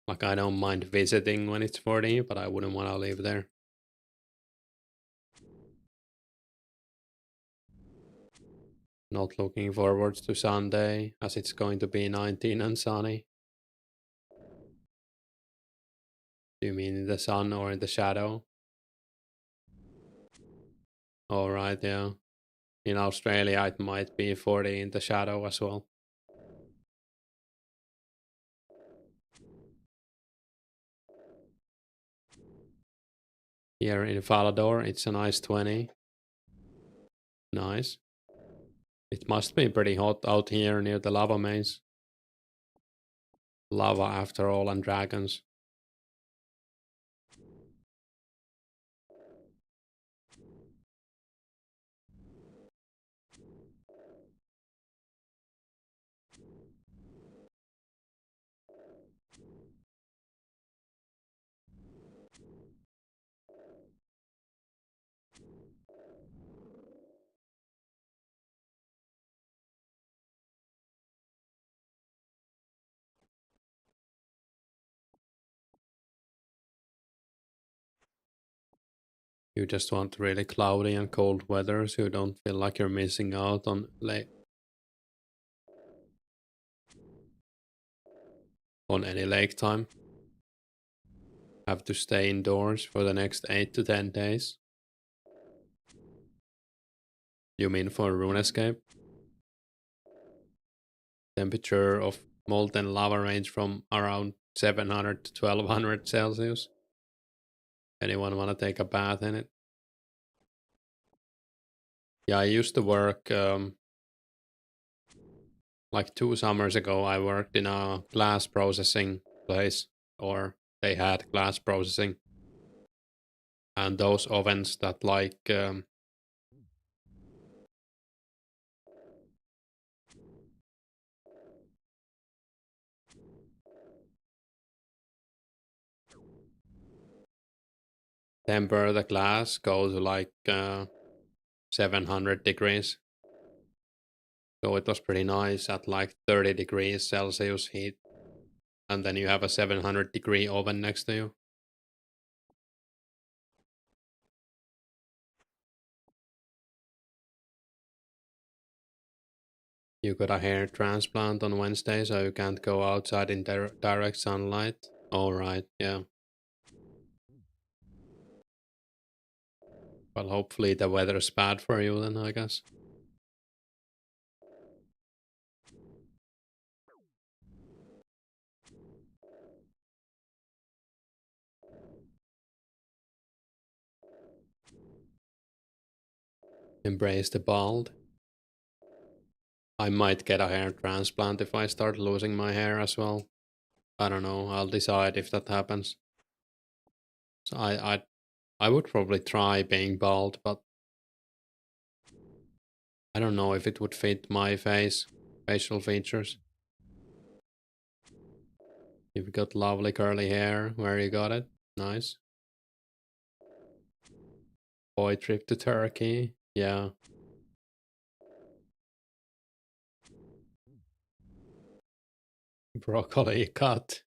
Like, I don't mind visiting when it's 40, but I wouldn't want to live there. Not looking forward to Sunday, as it's going to be 19 and sunny. Do you mean in the sun or in the shadow? Alright, yeah. In Australia, it might be 40 in the shadow as well. Here in Falador, it's a nice 20. Nice. It must be pretty hot out here near the lava maze. Lava after all, and dragons. You just want really cloudy and cold weather so you don't feel like you're missing out on any lake time. Have to stay indoors for the next 8 to 10 days. You mean for Runescape? temperature of molten lava range from around 700 to 1200 Celsius. Anyone want to take a bath in it? Yeah, I used to work like 2 summers ago. I worked in a glass processing place, or they had glass processing, and those ovens that like temper the glass go to like 700 degrees. So it was pretty nice at like 30 degrees Celsius heat. And then you have a 700-degree oven next to you. You got a hair transplant on Wednesday, so you can't go outside in direct sunlight. Alright, yeah. Well, hopefully the weather's bad for you then, I guess. Embrace the bald. I might get a hair transplant if I start losing my hair as well. I don't know, I'll decide if that happens. So I would probably try being bald, but I don't know if it would fit my facial features. You've got lovely curly hair. Where you got it? Nice. Boy trip to Turkey. Yeah. Broccoli cut.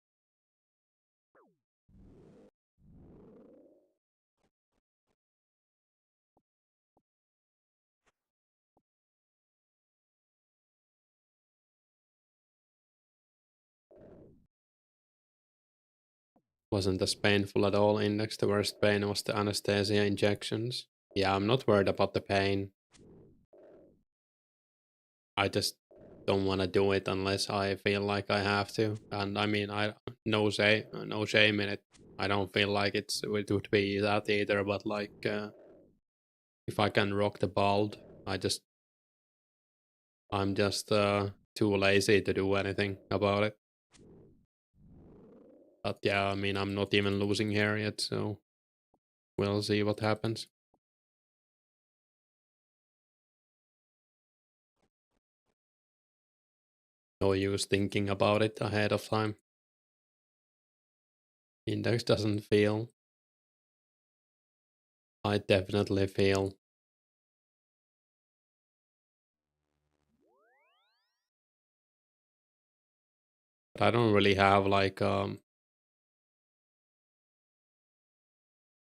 Wasn't as painful at all. Index, the worst pain was the anesthesia injections. Yeah, I'm not worried about the pain. I just don't want to do it unless I feel like I have to. And I mean, no shame in it. I don't feel like it would be that either. But like, if I can rock the bald, I'm just too lazy to do anything about it. But yeah, I mean, I'm not even losing hair yet, so we'll see what happens. No use thinking about it ahead of time. Index doesn't feel. I definitely feel. But I don't really have like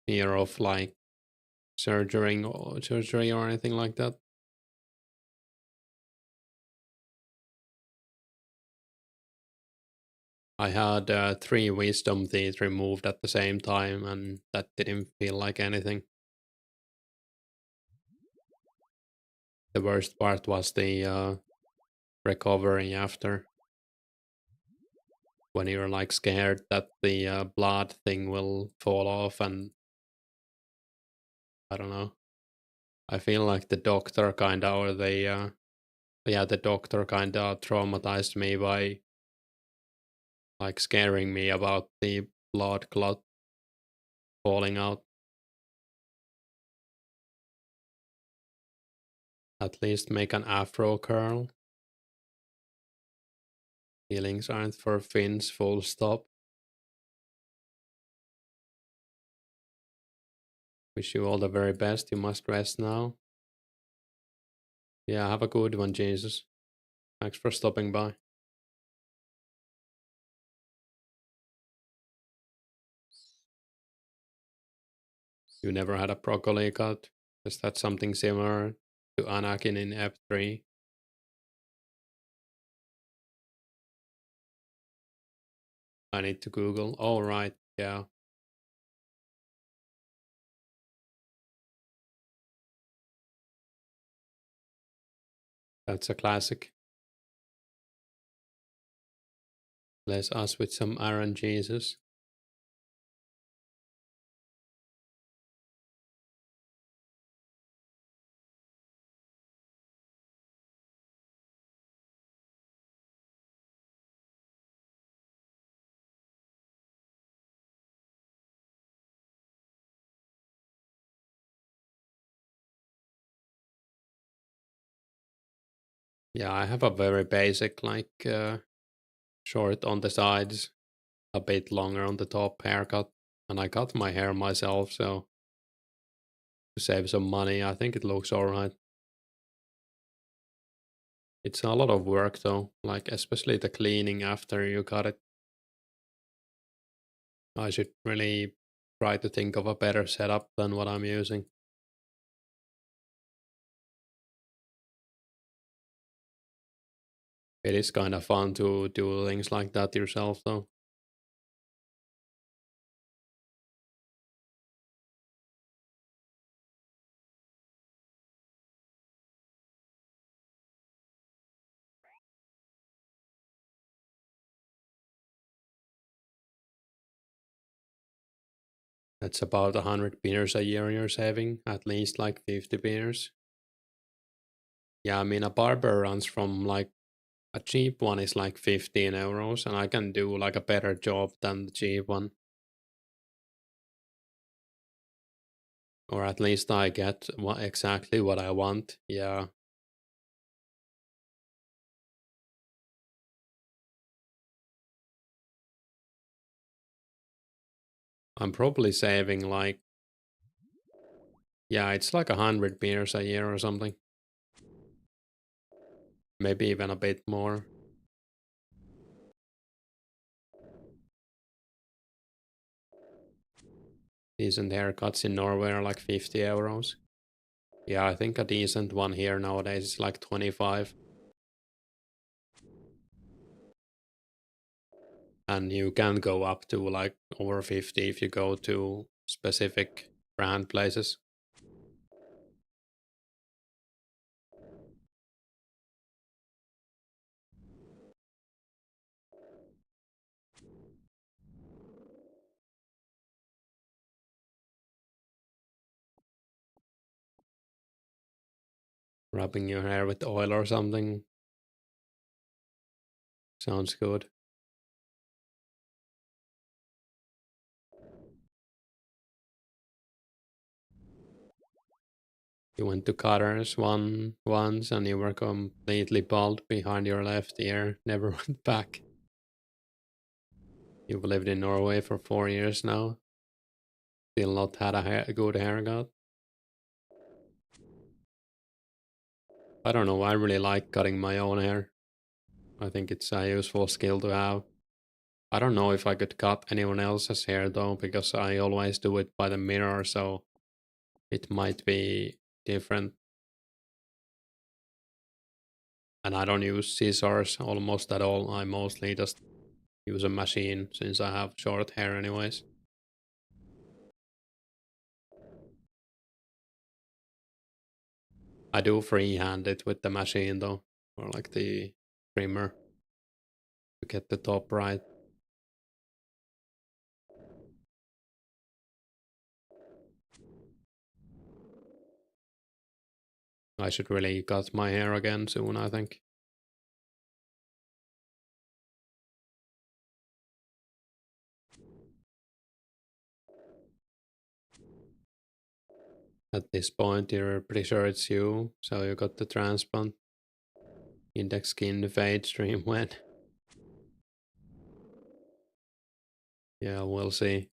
fear of like surgery or anything like that. I had 3 wisdom teeth removed at the same time, and that didn't feel like anything. The worst part was the recovery after, when you're like scared that the blood thing will fall off, and I don't know. I feel like the doctor kinda, or the yeah, the doctor kinda traumatized me by like scaring me about the blood clot falling out. At least make an afro curl. Feelings aren't for fins, full stop. Wish you all the very best. You must rest now. Yeah, have a good one, Jesus. Thanks for stopping by. You never had a broccoli cut? Is that something similar to Anakin in F3? I need to Google. Oh, right. Yeah. That's a classic. Bless us with some iron, Jesus. Yeah, I have a very basic, like, short on the sides, a bit longer on the top haircut. And I cut my hair myself, so to save some money, I think it looks alright. It's a lot of work though, like especially the cleaning after you cut it. I should really try to think of a better setup than what I'm using. It is kind of fun to do things like that yourself though. That's about 100 beers a year you're saving, at least like 50 beers. Yeah, I mean, a barber runs from like a cheap one is like 15 euros, and I can do like a better job than the cheap one. Or at least I get exactly what I want. Yeah, I'm probably saving like, yeah, it's like 100 beers a year or something. Maybe even a bit more. Decent haircuts in Norway are like 50 euros. Yeah, I think a decent one here nowadays is like 25. And you can go up to like over 50 if you go to specific brand places. Rubbing your hair with oil or something sounds good. You went to Cutters once and you were completely bald behind your left ear, never went back. You've lived in Norway for 4 years now, still not had a good haircut. I don't know, I really like cutting my own hair. I think it's a useful skill to have. I don't know if I could cut anyone else's hair though, because I always do it by the mirror, so it might be different. And I don't use scissors almost at all. I mostly just use a machine since I have short hair anyways. I do freehand it with the machine though, or like the trimmer to get the top right. I should really cut my hair again soon, I think. At this point, you're pretty sure it's you, so you got the transplant. Index skin fade stream when? Yeah, we'll see.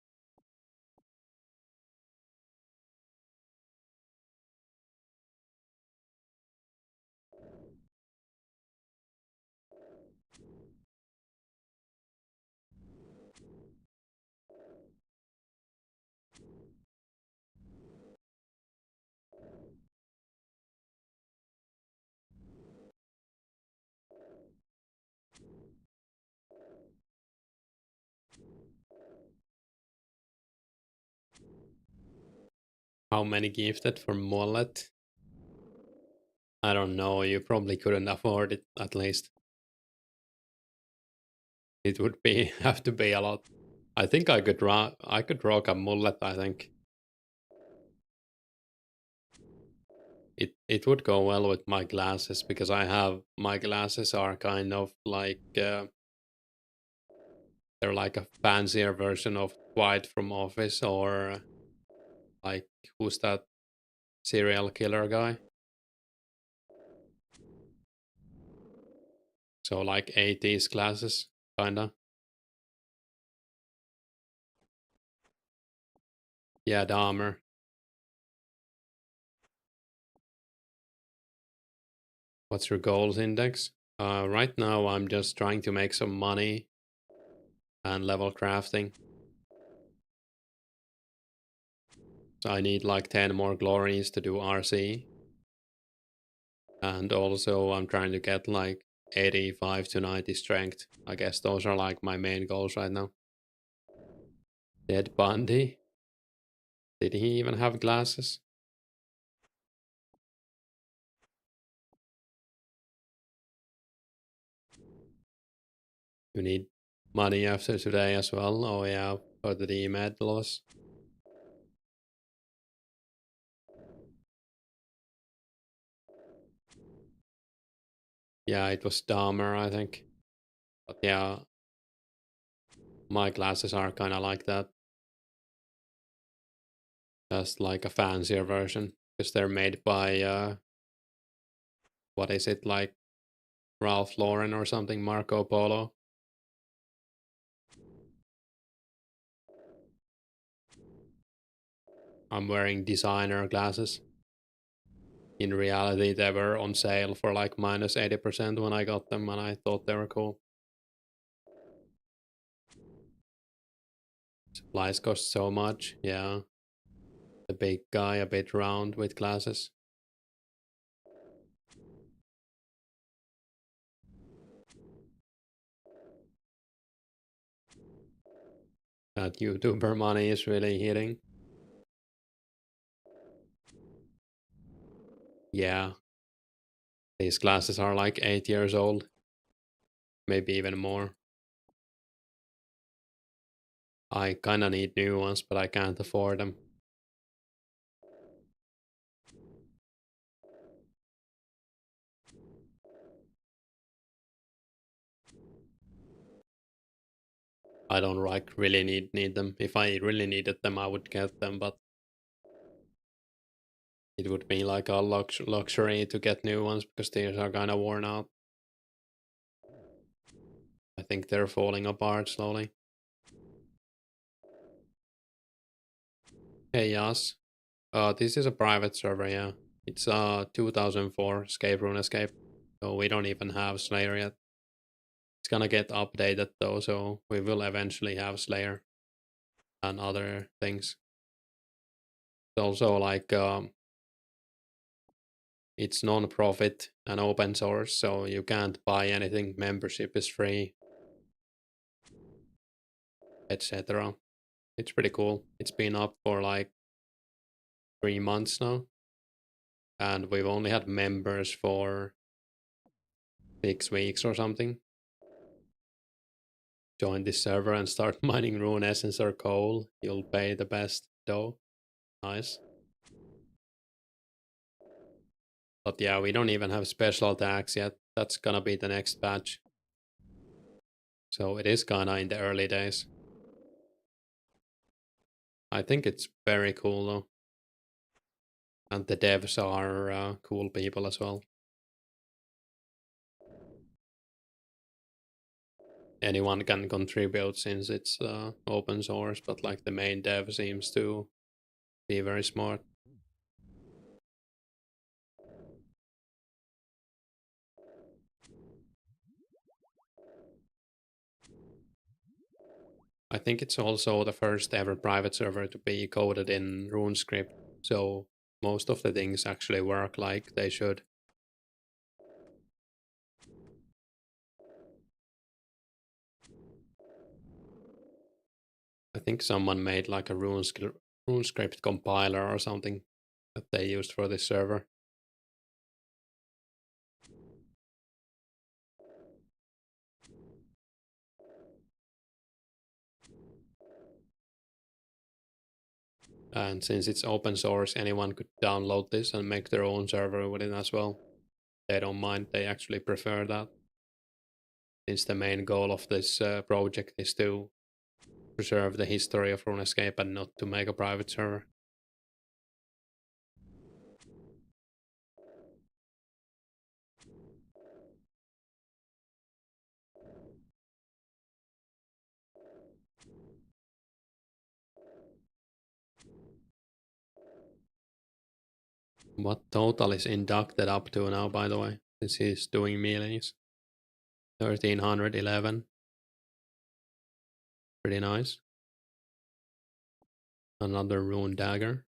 How many gifted for mullet? I don't know, you probably couldn't afford it, at least. It would be have to be a lot. I think I could rock a mullet, I think. It would go well with my glasses because my glasses are kind of like they're like a fancier version of Dwight from Office, or like who's that serial killer guy? So like 80s glasses, kinda. Yeah, Dahmer. What's your goals index? Right now I'm just trying to make some money and level crafting. So I need like 10 more glories to do RC. And also I'm trying to get like 85 to 90 strength. I guess those are like my main goals right now. Dead Bundy. Did he even have glasses? You need money after today as well. Oh yeah, for the med loss. Yeah, it was Dahmer, I think. But yeah, my glasses are kind of like that. Just like a fancier version. Because they're made by, what is it, like Ralph Lauren or something, Marco Polo. I'm wearing designer glasses. In reality, they were on sale for like minus 80% when I got them, and I thought they were cool. Supplies cost so much, yeah. The big guy, a bit round with glasses. That YouTuber money is really hitting. Yeah. These glasses are like 8 years old. Maybe even more. I kinda need new ones, but I can't afford them. I don't like really need them. If I really needed them, I would get them, but it would be like a luxury to get new ones because these are kind of worn out. I think they're falling apart slowly. Hey, Yas. This is a private server, yeah. It's 2004scape Runescape, so we don't even have Slayer yet. It's gonna get updated though, so we will eventually have Slayer and other things. It's also like it's non-profit and open source, so you can't buy anything. Membership is free, etc. It's pretty cool. It's been up for like 3 months now, and we've only had members for 6 weeks or something. Join this server and start mining rune essence or coal. You'll pay the best though. Nice. But yeah, we don't even have special attacks yet. That's gonna be the next patch. So it is kinda in the early days. I think it's very cool though. And the devs are cool people as well. Anyone can contribute since it's open source, but like the main dev seems to be very smart. I think it's also the first ever private server to be coded in Runescript, so most of the things actually work like they should. I think someone made like a RuneScript compiler or something that they used for this server. And since it's open source, anyone could download this and make their own server with it as well. They don't mind, they actually prefer that. Since the main goal of this project is to preserve the history of Runescape and not to make a private server. What total is inducted up to now, by the way, since he's doing meetings? 1311. Pretty nice. Another rune dagger.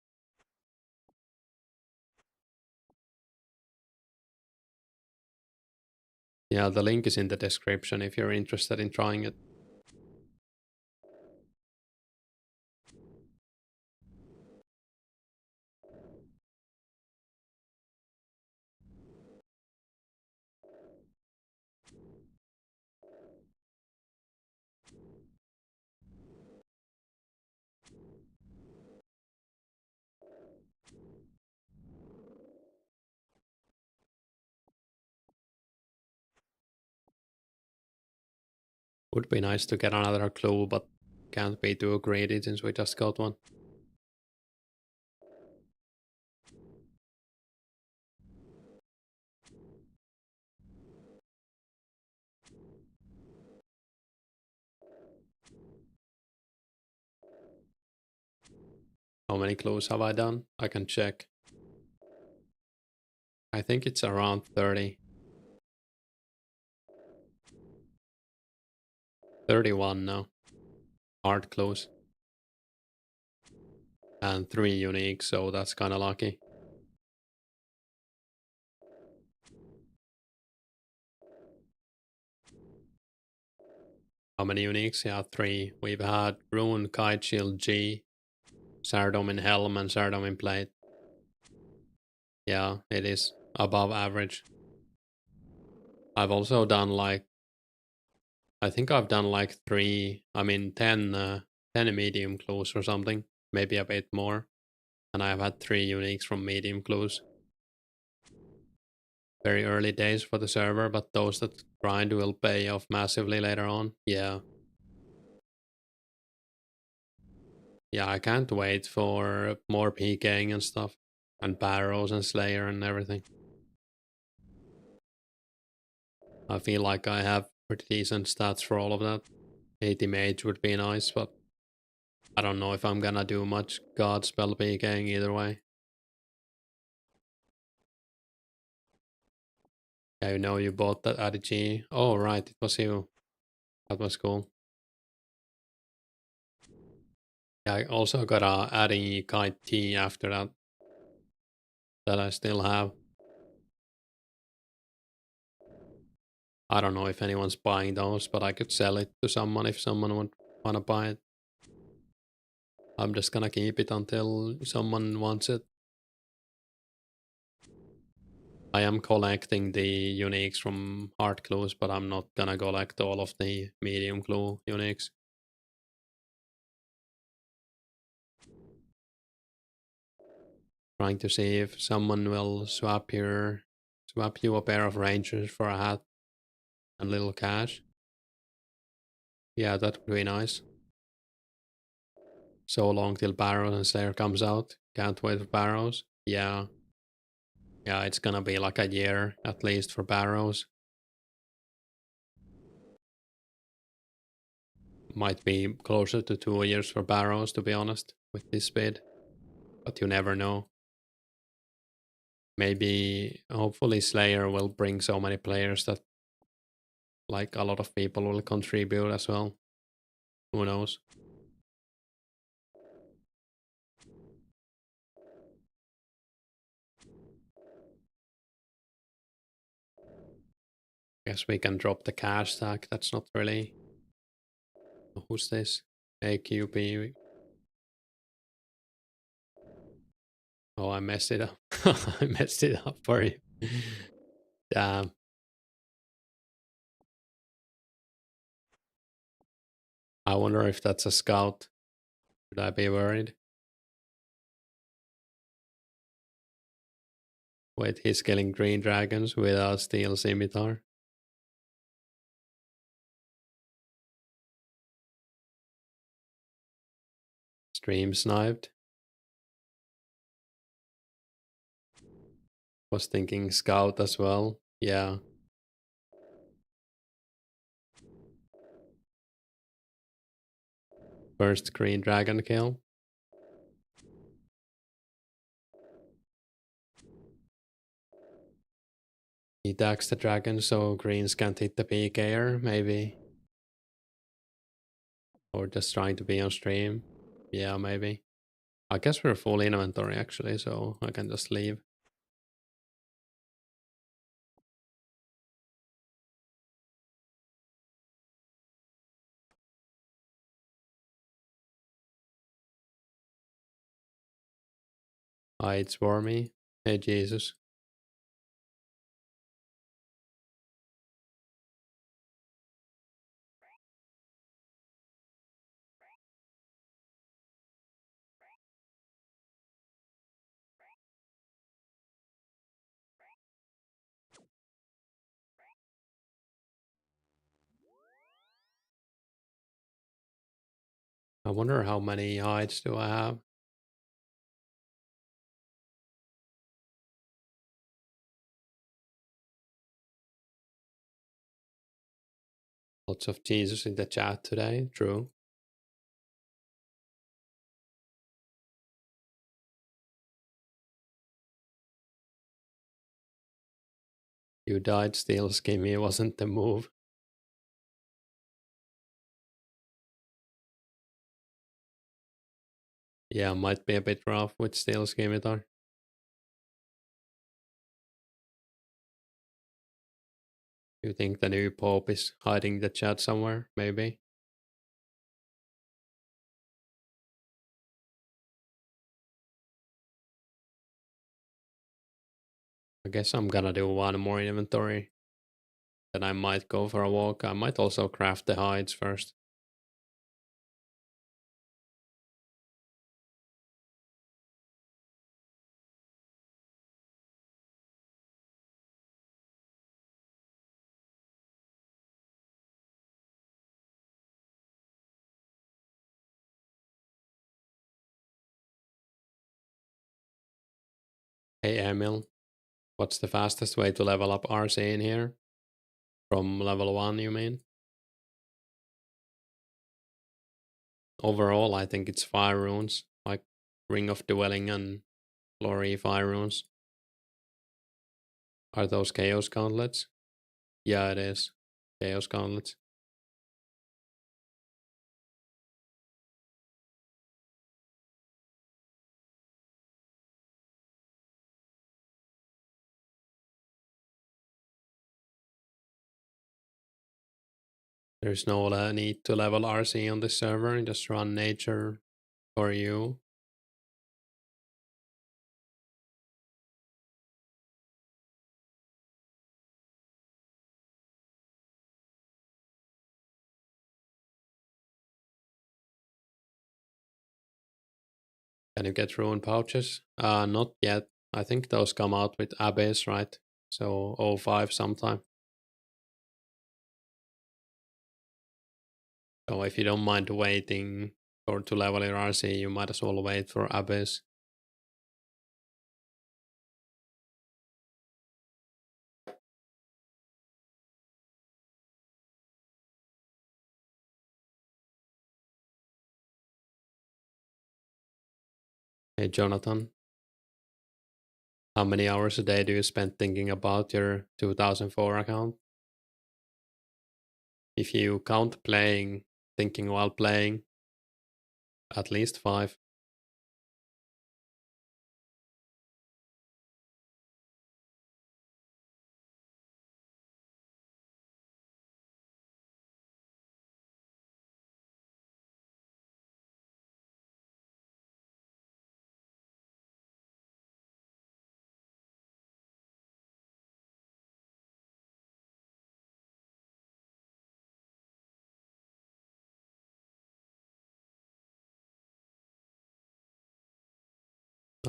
Yeah, the link is in the description if you're interested in trying it. Would be nice to get another clue, but can't be too greedy since we just got one. How many clues have I done? I can check. I think it's around 30. 31 now. Hard clues. And 3 unique, so that's kinda lucky. How many uniques? Yeah, 3. We've had Rune, Kite Shield G, Sardomin Helm, and Sardomin Plate. Yeah, it is above average. I've also done like, I think I've done like 10 medium clues or something, maybe a bit more. And I've had 3 uniques from medium clues. Very early days for the server, but those that grind will pay off massively later on. Yeah. Yeah, I can't wait for more PKing and stuff. And Barrows and Slayer and everything. I feel like I have pretty decent stats for all of that. 80 mage would be nice, but I don't know if I'm gonna do much god spell PKing either way. Yeah, you know you bought that ADG. Oh right, it was you. That was cool. Yeah, I also got a ADG Kite T after that. That I still have. I don't know if anyone's buying those, but I could sell it to someone if someone would wanna buy it. I'm just gonna keep it until someone wants it. I am collecting the uniques from hard clues, but I'm not gonna collect all of the medium clue uniques. Trying to see if someone will swap you a pair of rangers for a hat and little cash. Yeah, that would be nice. So long till Barrows and Slayer comes out. Can't wait for Barrows. Yeah. Yeah, it's gonna be like a year at least for Barrows. Might be closer to 2 years for Barrows, to be honest, with this speed. But you never know. Maybe, hopefully Slayer will bring so many players that like a lot of people will contribute as well. Who knows? Guess we can drop the cash stack. That's not really... Who's this? AQP. Oh, I messed it up. I messed it up for you. Damn. I wonder if that's a scout. Should I be worried? Wait, he's killing green dragons without steel scimitar. Stream sniped. Was thinking scout as well. Yeah. First green dragon kill. He attacks the dragon so greens can't hit the PKer, maybe. Or just trying to be on stream. Yeah, maybe. I guess we're full inventory actually, so I can just leave. Hi, it's Wormy. Hey, Jesus. I wonder how many hides do I have? Lots of Jesus in the chat today, true. You died, still skimmy wasn't the move. Yeah, might be a bit rough with steel scimitar. You think the new Pope is hiding the chat somewhere, maybe? I guess I'm gonna do one more inventory. Then I might go for a walk. I might also craft the hides first. Hey Emil, what's the fastest way to level up RC in here? From level 1, you mean? Overall, I think it's 5 runes, like Ring of Dwelling and Glory 5 runes. Are those Chaos Gauntlets? Yeah, it is. Chaos Gauntlets. There's no need to level RC on this server, just run nature for you. Can you get rune pouches? Not yet. I think those come out with Abyss, right? So 05 sometime. So if you don't mind waiting or to level your RC, you might as well wait for Abyss. Hey Jonathan, how many hours a day do you spend thinking about your 2004 account? If you count playing, thinking while playing, at least 5.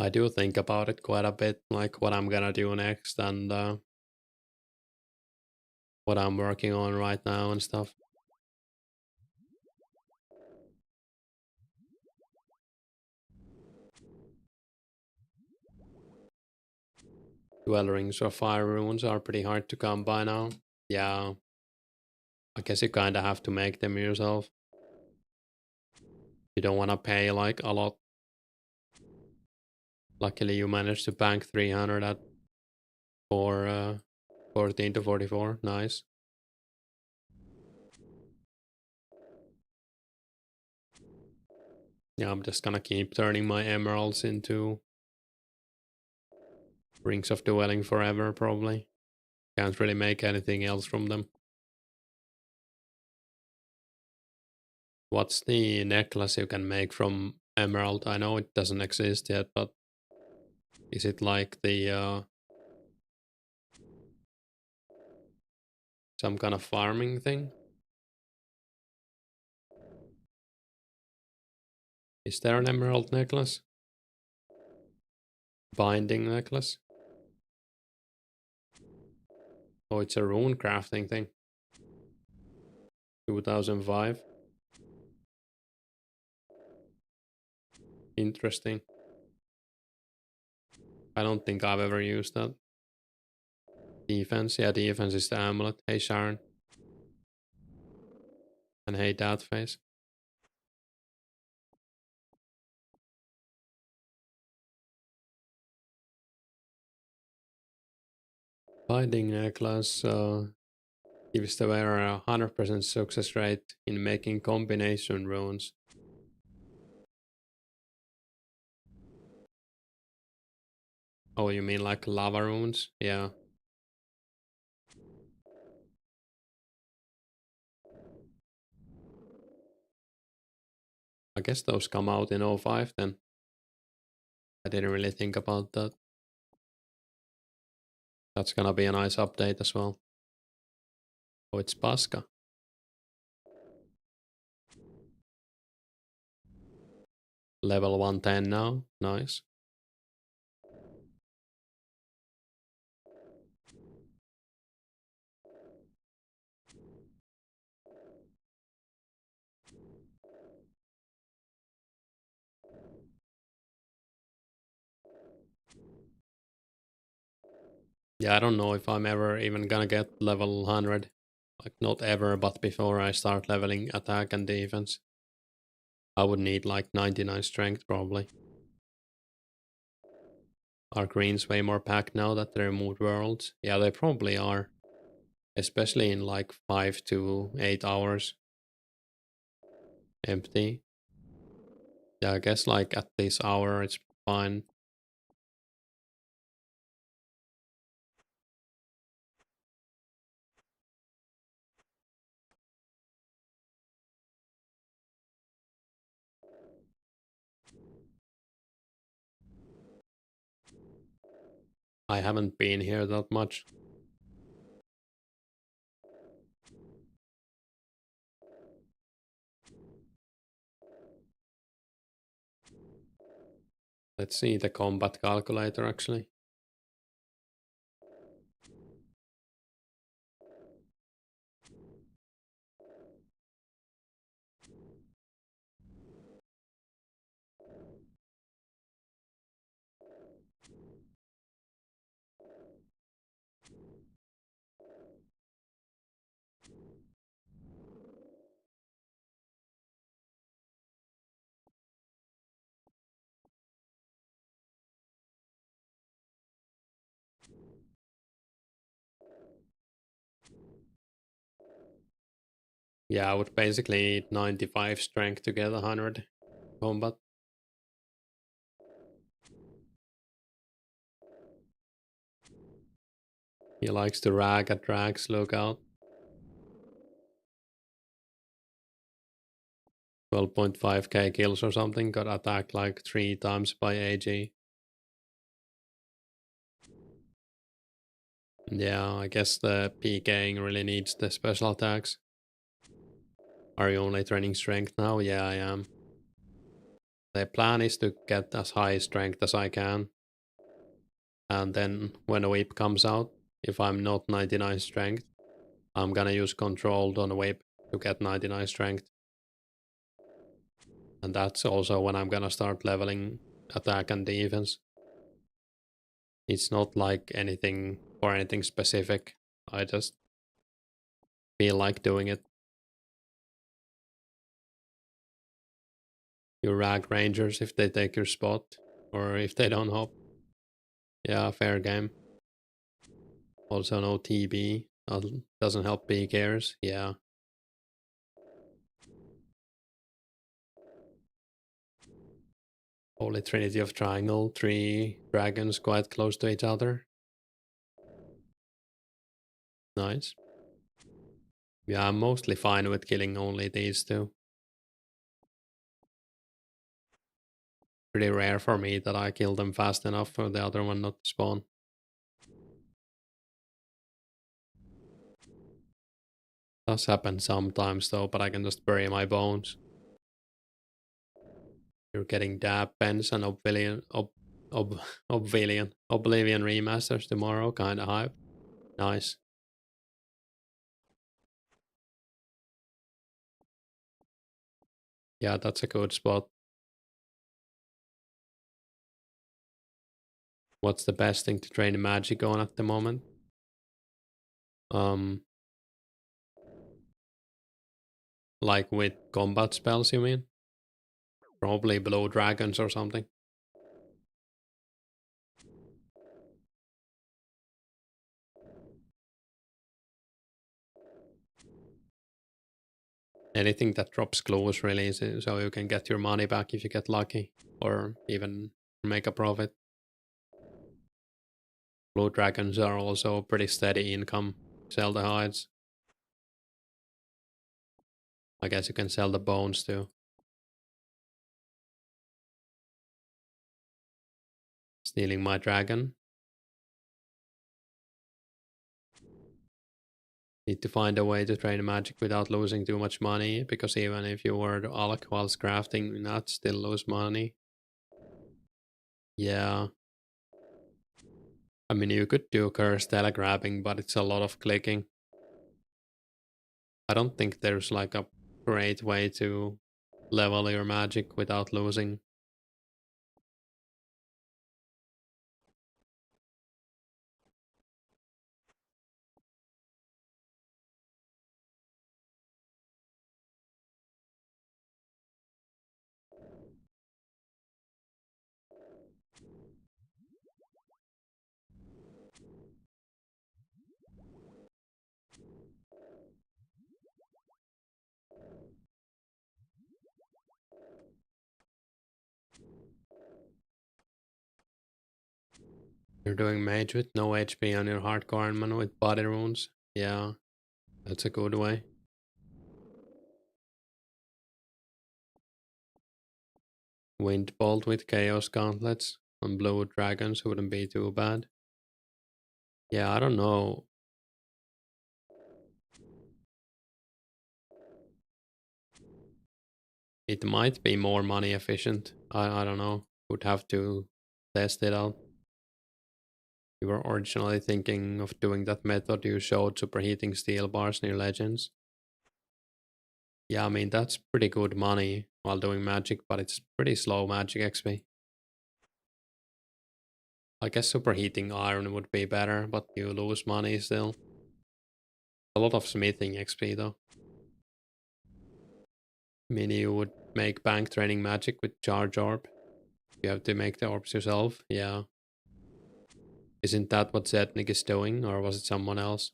I do think about it quite a bit, like what I'm gonna do next and what I'm working on right now and stuff. Dwell rings or fire runes are pretty hard to come by now. Yeah, I guess you kinda have to make them yourself. You don't wanna pay like a lot. Luckily you managed to bank 300 at for 14 to 44. Nice. Yeah, I'm just gonna keep turning my emeralds into rings of dwelling forever, probably. Can't really make anything else from them. What's the necklace you can make from emerald? I know it doesn't exist yet, but is it like the some kind of farming thing? Is there an emerald necklace? Binding necklace? Oh, it's a rune crafting thing. 2005. Interesting. I don't think I've ever used that. Defense, yeah, defense is the amulet. Hey Sharon. And hey Dadface. Binding necklace gives the wearer a 100% success rate in making combination runes. Oh, you mean like lava runes? Yeah. I guess those come out in 05 then. I didn't really think about that. That's gonna be a nice update as well. Oh, it's Pasca. Level 110 now. Nice. Yeah, I don't know if I'm ever even gonna get level 100. Like, not ever, but before I start leveling attack and defense. I would need like 99 strength probably. Are greens way more packed now that they removed worlds? Yeah, they probably are. Especially in like 5 to 8 hours. Empty. Yeah, I guess like at this hour it's fine. I haven't been here that much. Let's see the combat calculator actually. Yeah, I would basically need 95 strength to get 100 combat. He likes to rag at drags, look out. 12.5k kills or something, got attacked like 3 times by AG. Yeah, I guess the PKing really needs the special attacks. Are you only training strength now? Yeah, I am. The plan is to get as high strength as I can. And then when a whip comes out, if I'm not 99 strength, I'm gonna use controlled on a whip to get 99 strength. And that's also when I'm gonna start leveling attack and defense. It's not like anything or anything specific. I just feel like doing it. You rag rangers if they take your spot or if they don't hop. Yeah, fair game. Also no TB. Doesn't help PKers. Yeah. Holy Trinity of Triangle. 3 dragons quite close to each other. Nice. Yeah, I'm mostly fine with killing only these two. Pretty rare for me that I kill them fast enough for the other one not to spawn. Does happen sometimes though, but I can just bury my bones. You're getting dab pens and Oblivion remasters tomorrow, kinda hype. Nice. Yeah, that's a good spot. What's the best thing to train magic on at the moment? Like with combat spells, you mean? Probably blow dragons or something. Anything that drops clues really, so you can get your money back if you get lucky, or even make a profit. Blue dragons are also pretty steady income. Sell the hides. I guess you can sell the bones too. Stealing my dragon. Need to find a way to train magic without losing too much money, because even if you were to alk whilst crafting, you not still lose money. Yeah. I mean, you could do cursed telegrabbing, but it's a lot of clicking. I don't think there's like a great way to level your magic without losing. You're doing mage with no HP on your hardcore man with body runes. Yeah, that's a good way. Wind bolt with chaos gauntlets on blue dragons wouldn't be too bad. Yeah, I don't know. It might be more money efficient. I don't know. Would have to test it out. We were originally thinking of doing that method you showed, superheating steel bars near legends. Yeah, I mean, that's pretty good money while doing magic, but it's pretty slow magic XP. I guess superheating iron would be better, but you lose money still. A lot of smithing XP though. I mean, you would make bank training magic with charge orb. You have to make the orbs yourself, yeah. Isn't that what Zetnik is doing, or was it someone else?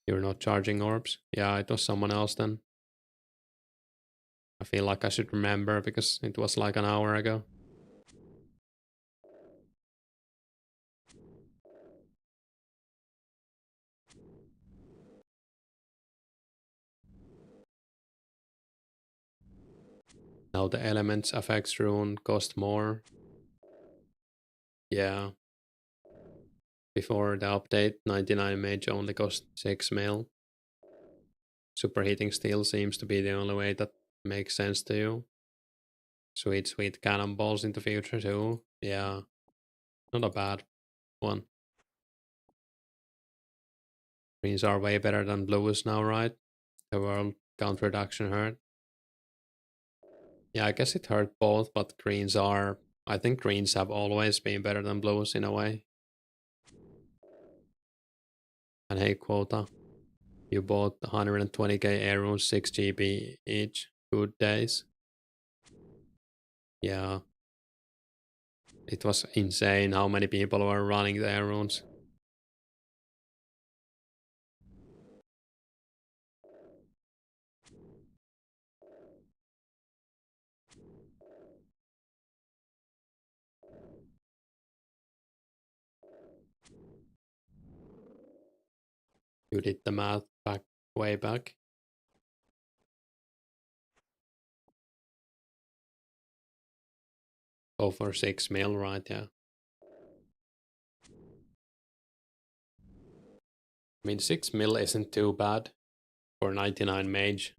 You're not charging orbs? Yeah, it was someone else then. I feel like I should remember because it was like an hour ago. Now the elements affects rune cost more. Yeah. Before the update, 99 mage only cost 6 mil. Superheating steel seems to be the only way that makes sense to you. Sweet, sweet cannonballs in the future too. Yeah, not a bad one. Greens are way better than blues now, right? The world count reduction hurt. Yeah, I guess it hurt both, but greens are... I think greens have always been better than blues in a way. And hey, quota. You bought 120k air runes, 6 GB each. Good days. Yeah. It was insane how many people were running the air runes. You did the math back way back. Go for 6 mil, right? Yeah. I mean, 6 mil isn't too bad for 99 mage.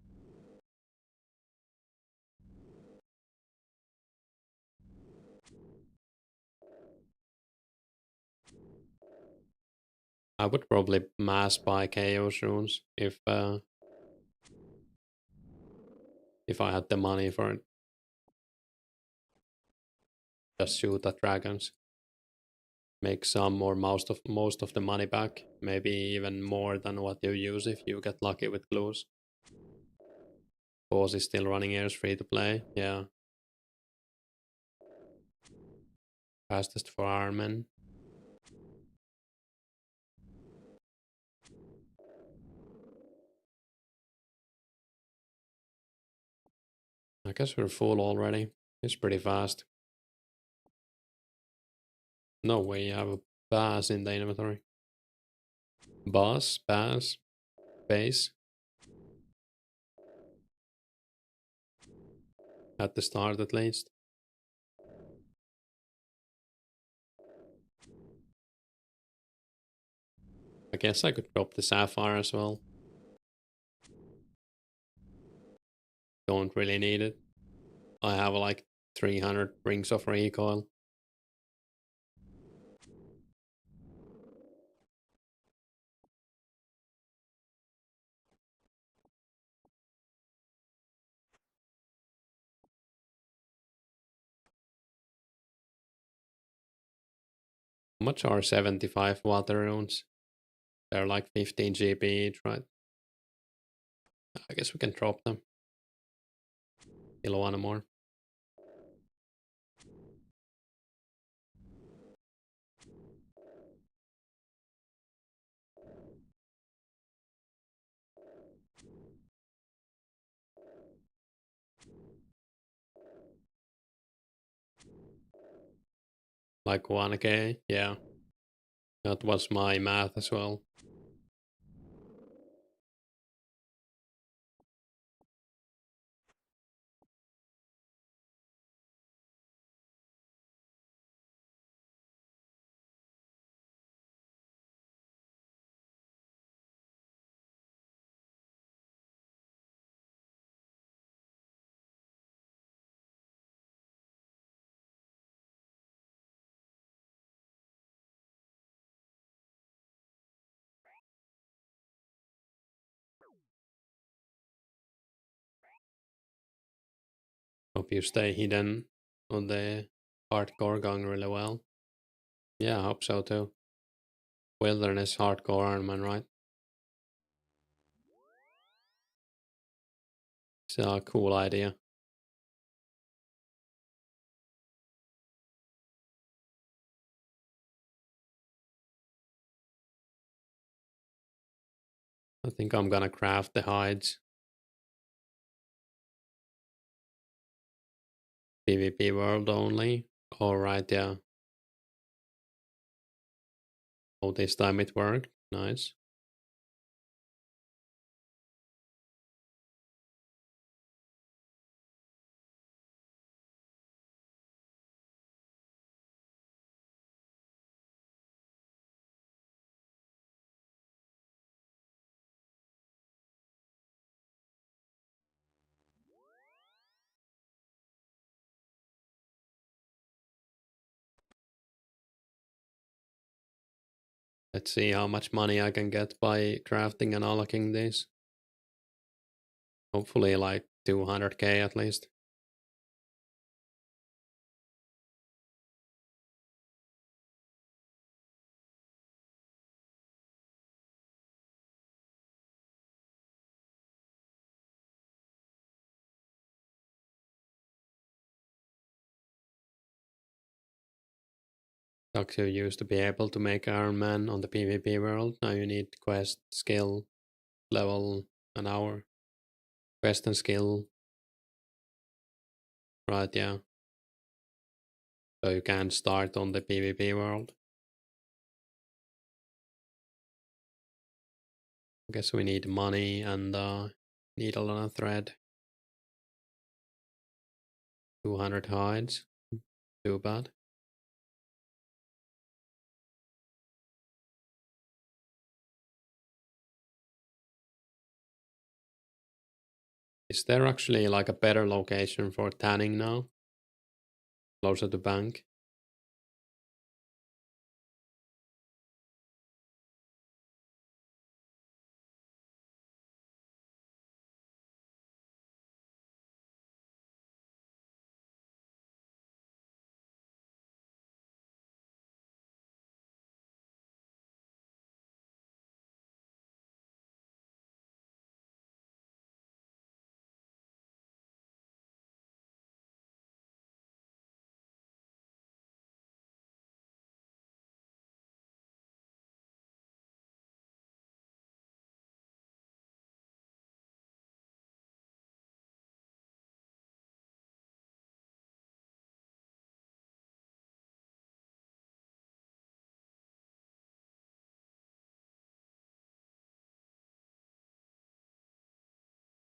I would probably mass buy chaos runes if I had the money for it. Just shoot at dragons. Make some or most of the money back. Maybe even more than what you use if you get lucky with glues. Boss is still running airs free to play. Yeah. Fastest for Armen. I guess we're full already. It's pretty fast. No way you have a bass in the inventory. Bass? Base? At the start at least. I guess I could drop the sapphire as well. Don't really need it. I have like 300 rings of recoil. How much are 75 water runes? They're like 15 GB each, right? I guess we can drop them. Kill one more. Like 1k, yeah. That was my math as well. Hope you stay hidden on the hardcore going really well. Yeah, I hope so too. Wilderness hardcore Ironman, right? It's a cool idea. I think I'm gonna craft the hides. PvP world only. Alright, yeah. Oh, this time it worked. Nice. Let's see how much money I can get by crafting and unlocking these. Hopefully like 200k at least. You used to be able to make Iron Man on the PvP world. Now you need quest, skill, level, an hour. Quest and skill. Right, yeah. So you can start on the PvP world. I guess we need money and need a lot of thread. 200 hides. Too bad. Is there actually like a better location for tanning now? Closer to bank?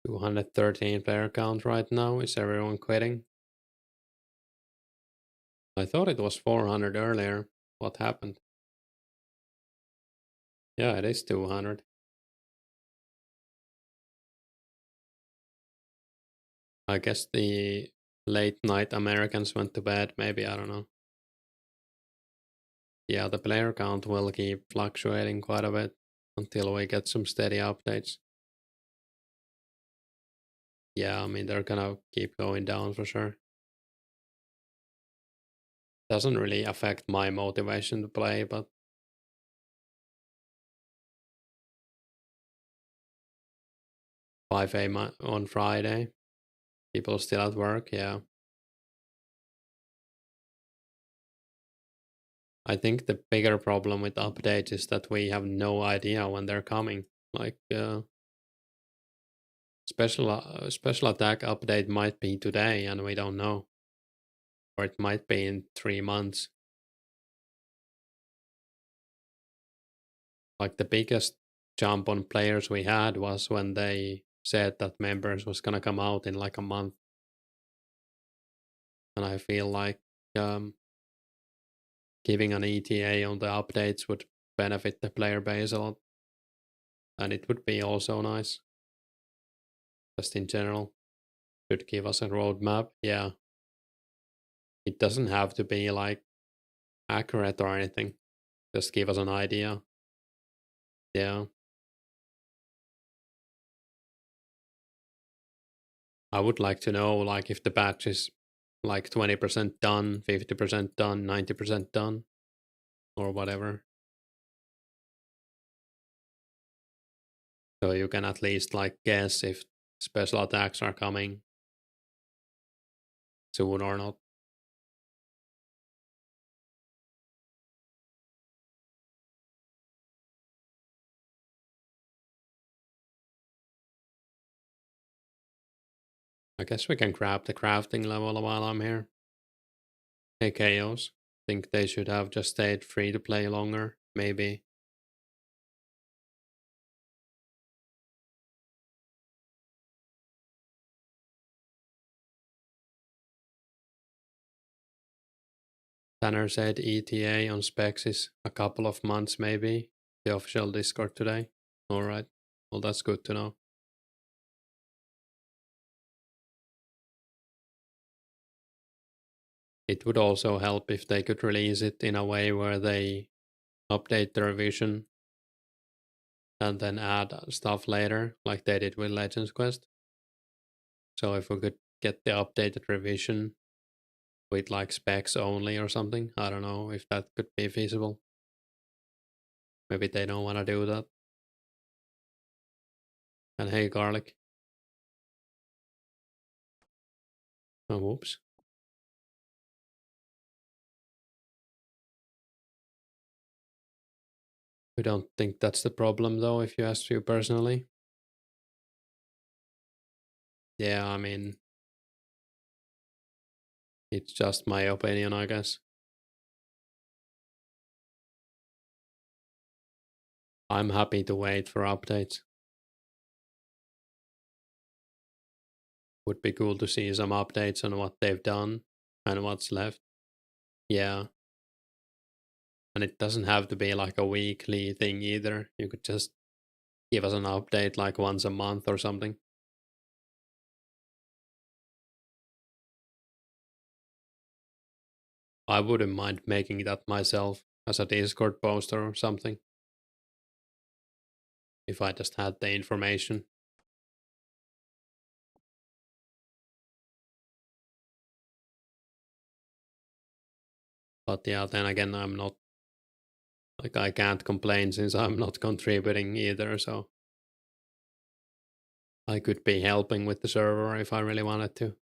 $213 player count right now. Is everyone quitting? I thought it was 400 earlier. What happened? Yeah, it is 200. I guess the late night Americans went to bed. Maybe, I don't know. Yeah, the player count will keep fluctuating quite a bit until we get some steady updates. Yeah, I mean, they're gonna keep going down for sure. Doesn't really affect my motivation to play, but 5 a.m. on Friday, people still at work, yeah. I think the bigger problem with updates is that we have no idea when they're coming. Like, special attack update might be today and we don't know. Or it might be in 3 months. Like the biggest jump on players we had was when they said that members was gonna come out in like a month. And I feel like giving an ETA on the updates would benefit the player base a lot. And it would be also nice. Just in general. Should give us a roadmap, yeah. It doesn't have to be like accurate or anything. Just give us an idea. Yeah. I would like to know like if the patch is like 20% done, 50% done, 90% done, or whatever. So you can at least like guess if special attacks are coming soon or not. I guess we can grab the crafting level while I'm here. Hey Chaos, think they should have just stayed free to play longer, maybe. Tanner said ETA on specs is a couple of months maybe. The official Discord today. Alright, well that's good to know. It would also help if they could release it in a way where they update the revision and then add stuff later, like they did with Legends Quest. So if we could get the updated revision with like specs only or something, I don't know if that could be feasible. Maybe they don't want to do that. And hey, garlic. Oh, whoops. I don't think that's the problem though, if you ask you personally. Yeah, I mean, it's just my opinion, I guess. I'm happy to wait for updates. Would be cool to see some updates on what they've done and what's left. Yeah. And it doesn't have to be like a weekly thing either. You could just give us an update like once a month or something. I wouldn't mind making that myself as a Discord poster or something. If I just had the information. But yeah, then again, I'm not, like, I can't complain since I'm not contributing either, so I could be helping with the server if I really wanted to.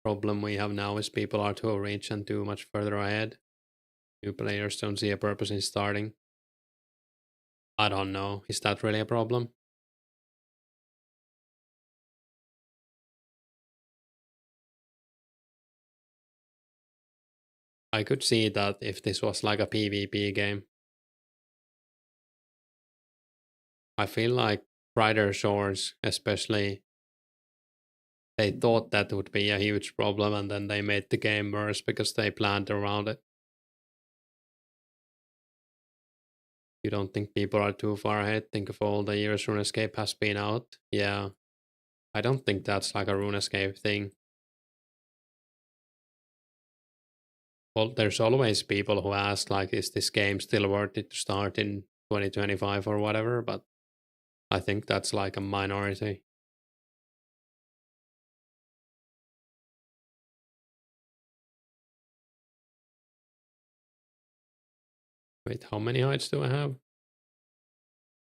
Problem we have now is people are too rich and too much further ahead. New players don't see a purpose in starting. I don't know. Is that really a problem? I could see that if this was like a PvP game. I feel like Brighter Shores, especially, they thought that would be a huge problem and then they made the game worse because they planned around it. You don't think people are too far ahead? Think of all the years Runescape has been out. Yeah. I don't think that's like a Runescape thing. Well, there's always people who ask, like, is this game still worth it to start in 2025 or whatever? But I think that's like a minority. Wait, how many heights do I have?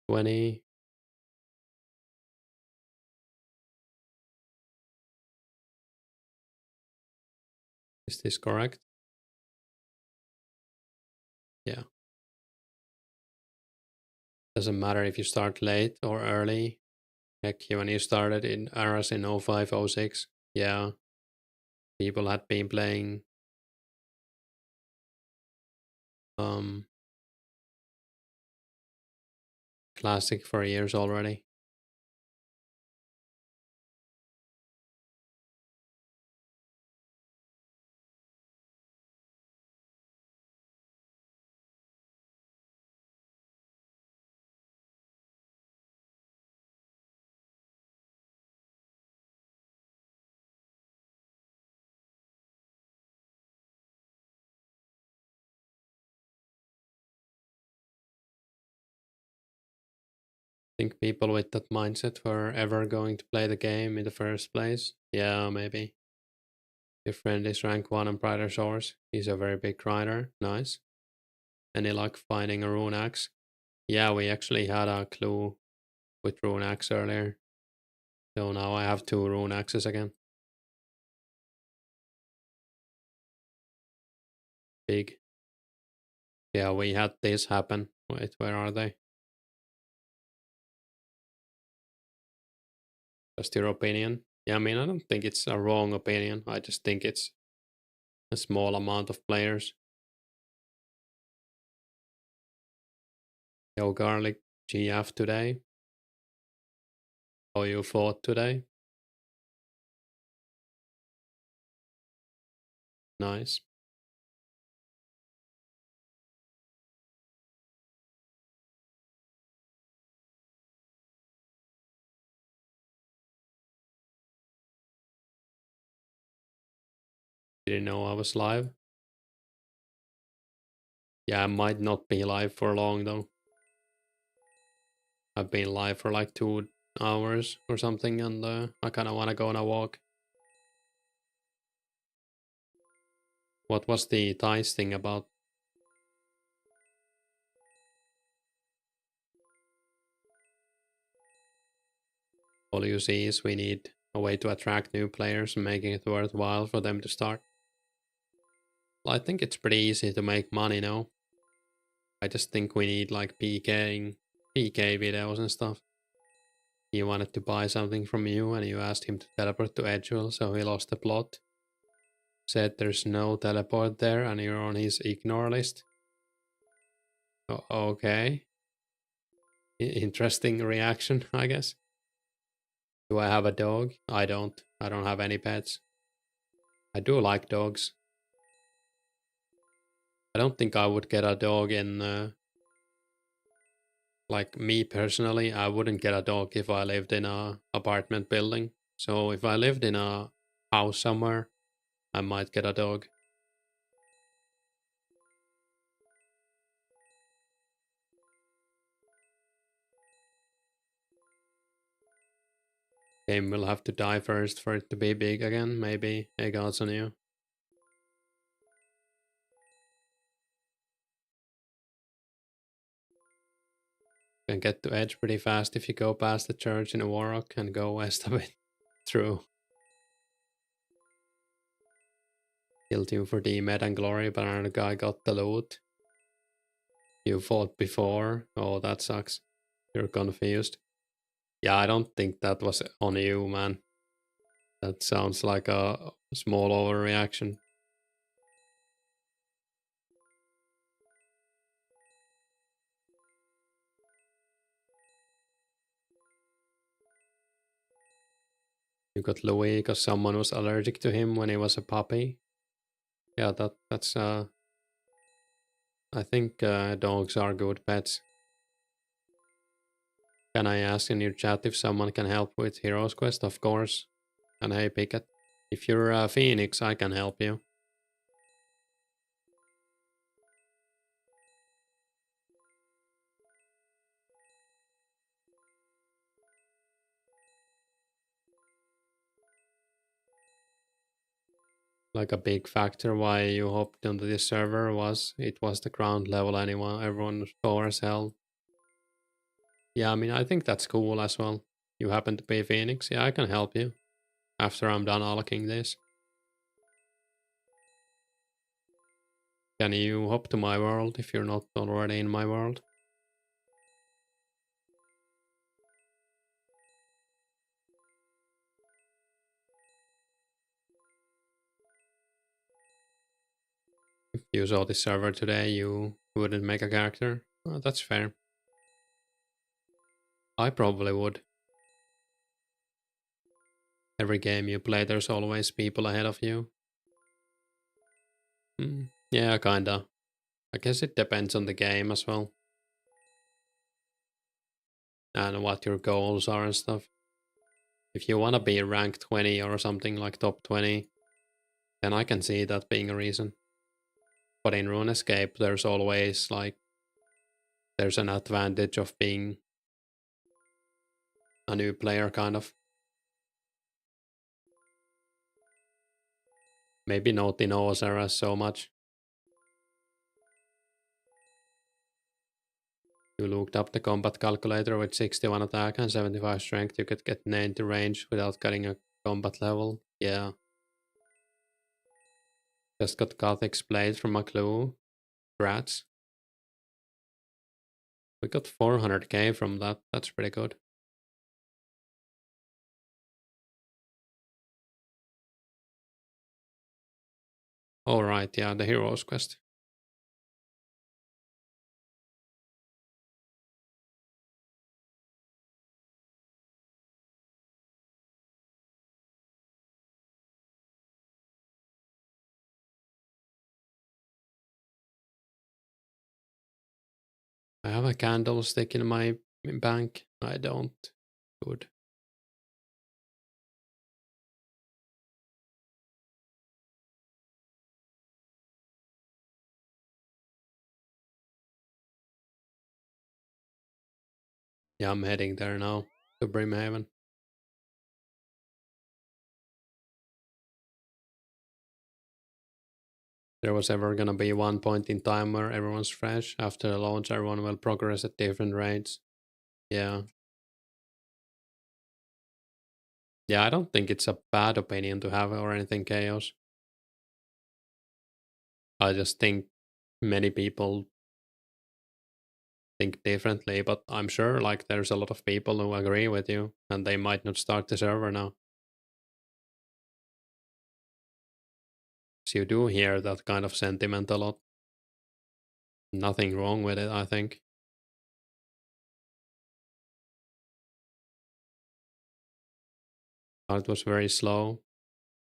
20. Is this correct? Yeah. Doesn't matter if you start late or early. Heck, when you started in eras in 05, 06, yeah, people had been playing um Classic for years already. Think people with that mindset were ever going to play the game in the first place? Yeah, maybe. Your friend is rank 1 on Brighter Shores. He's a very big grinder. Nice. Any luck finding a rune axe? Yeah, we actually had a clue with rune axe earlier. So now I have 2 rune axes again. Big. Yeah, we had this happen. Wait, where are they? Just your opinion? Yeah, I mean, I don't think it's a wrong opinion. I just think it's a small amount of players. Yo, Garlic GF today. Oh, you fought today? Nice. Didn't know I was live. Yeah, I might not be live for long though. I've been live for like 2 hours or something, and I kind of want to go on a walk. What was the ties thing about? All you see is we need a way to attract new players and making it worthwhile for them to start. Well, I think it's pretty easy to make money now. I just think we need like PK videos and stuff. He wanted to buy something from you and you asked him to teleport to Edgewell, so he lost the plot. Said there's no teleport there and you're on his ignore list. Okay. Interesting reaction, I guess. Do I have a dog? I don't. I don't have any pets. I do like dogs. I don't think I would get a dog in... like me personally, I wouldn't get a dog if I lived in a apartment building. So if I lived in a house somewhere, I might get a dog. Game will have to die first for it to be big again, maybe. Hey, gods on you. Can get to Edge pretty fast if you go past the church in a Warrock and go west of it. True. Killed you for the med and glory, but another guy got the loot. You fought before. Oh, that sucks. You're confused. Yeah, I don't think that was on you, man. That sounds like a small overreaction. You got Louis because someone was allergic to him when he was a puppy. Yeah, that's I think dogs are good pets. Can I ask in your chat if someone can help with Heroes Quest? Of course. And hey, Picket, if you're a Phoenix, I can help you. Like a big factor why you hopped onto this server was it was the ground level everyone was poor as hell. Yeah, I mean I think that's cool as well. You happen to be Phoenix, yeah, I can help you after I'm done unlocking this. Can you hop to my world if you're not already in my world? If you saw this server today, you wouldn't make a character. Oh, that's fair. I probably would. Every game you play, there's always people ahead of you. Yeah, kinda. I guess it depends on the game as well. And what your goals are and stuff. If you want to be rank 20 or something like top 20, then I can see that being a reason. But in Runescape, there's always like, there's an advantage of being a new player, kind of. Maybe not in O's era so much. You looked up the combat calculator with 61 attack and 75 strength. You could get 90 range without getting a combat level. Yeah. Just got Gothic's blade from a clue. Rats. We got 400k from that. That's pretty good. Alright, yeah, the hero's quest. I have a candlestick in my bank. I don't. Good. Yeah, I'm heading there now to Brimhaven. There was ever gonna be one point in time where everyone's fresh. After the launch, everyone will progress at different rates. Yeah. Yeah, I don't think it's a bad opinion to have or anything, Chaos. I just think many people think differently, but I'm sure like there's a lot of people who agree with you and they might not start the server now. So you do hear that kind of sentiment a lot. Nothing wrong with it, I think. It was very slow.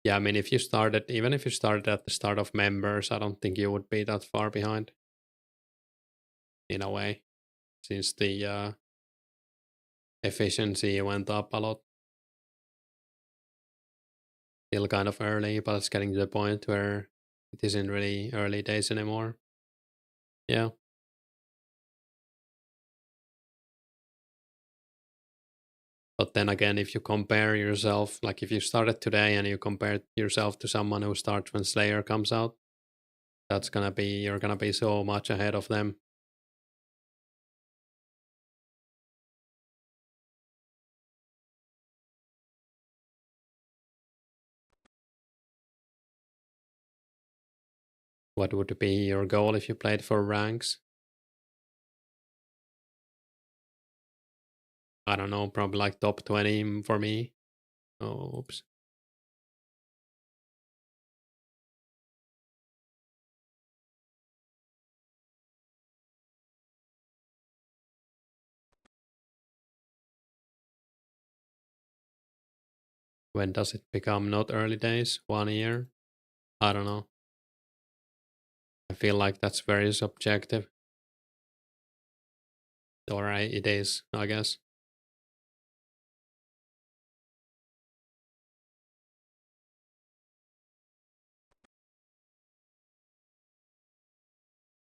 Yeah, I mean, if you started, even if you started at the start of members, I don't think you would be that far behind in a way, since the efficiency went up a lot. Still kind of early, but it's getting to the point where it isn't really early days anymore. Yeah. But then again, if you compare yourself, like if you started today and you compare yourself to someone who starts when Slayer comes out, that's gonna be, you're gonna be so much ahead of them. What would be your goal if you played for ranks? I don't know, probably like top 20 for me. Oh, oops. When does it become not early days? 1 year? I don't know. I feel like that's very subjective. Or it is, I guess.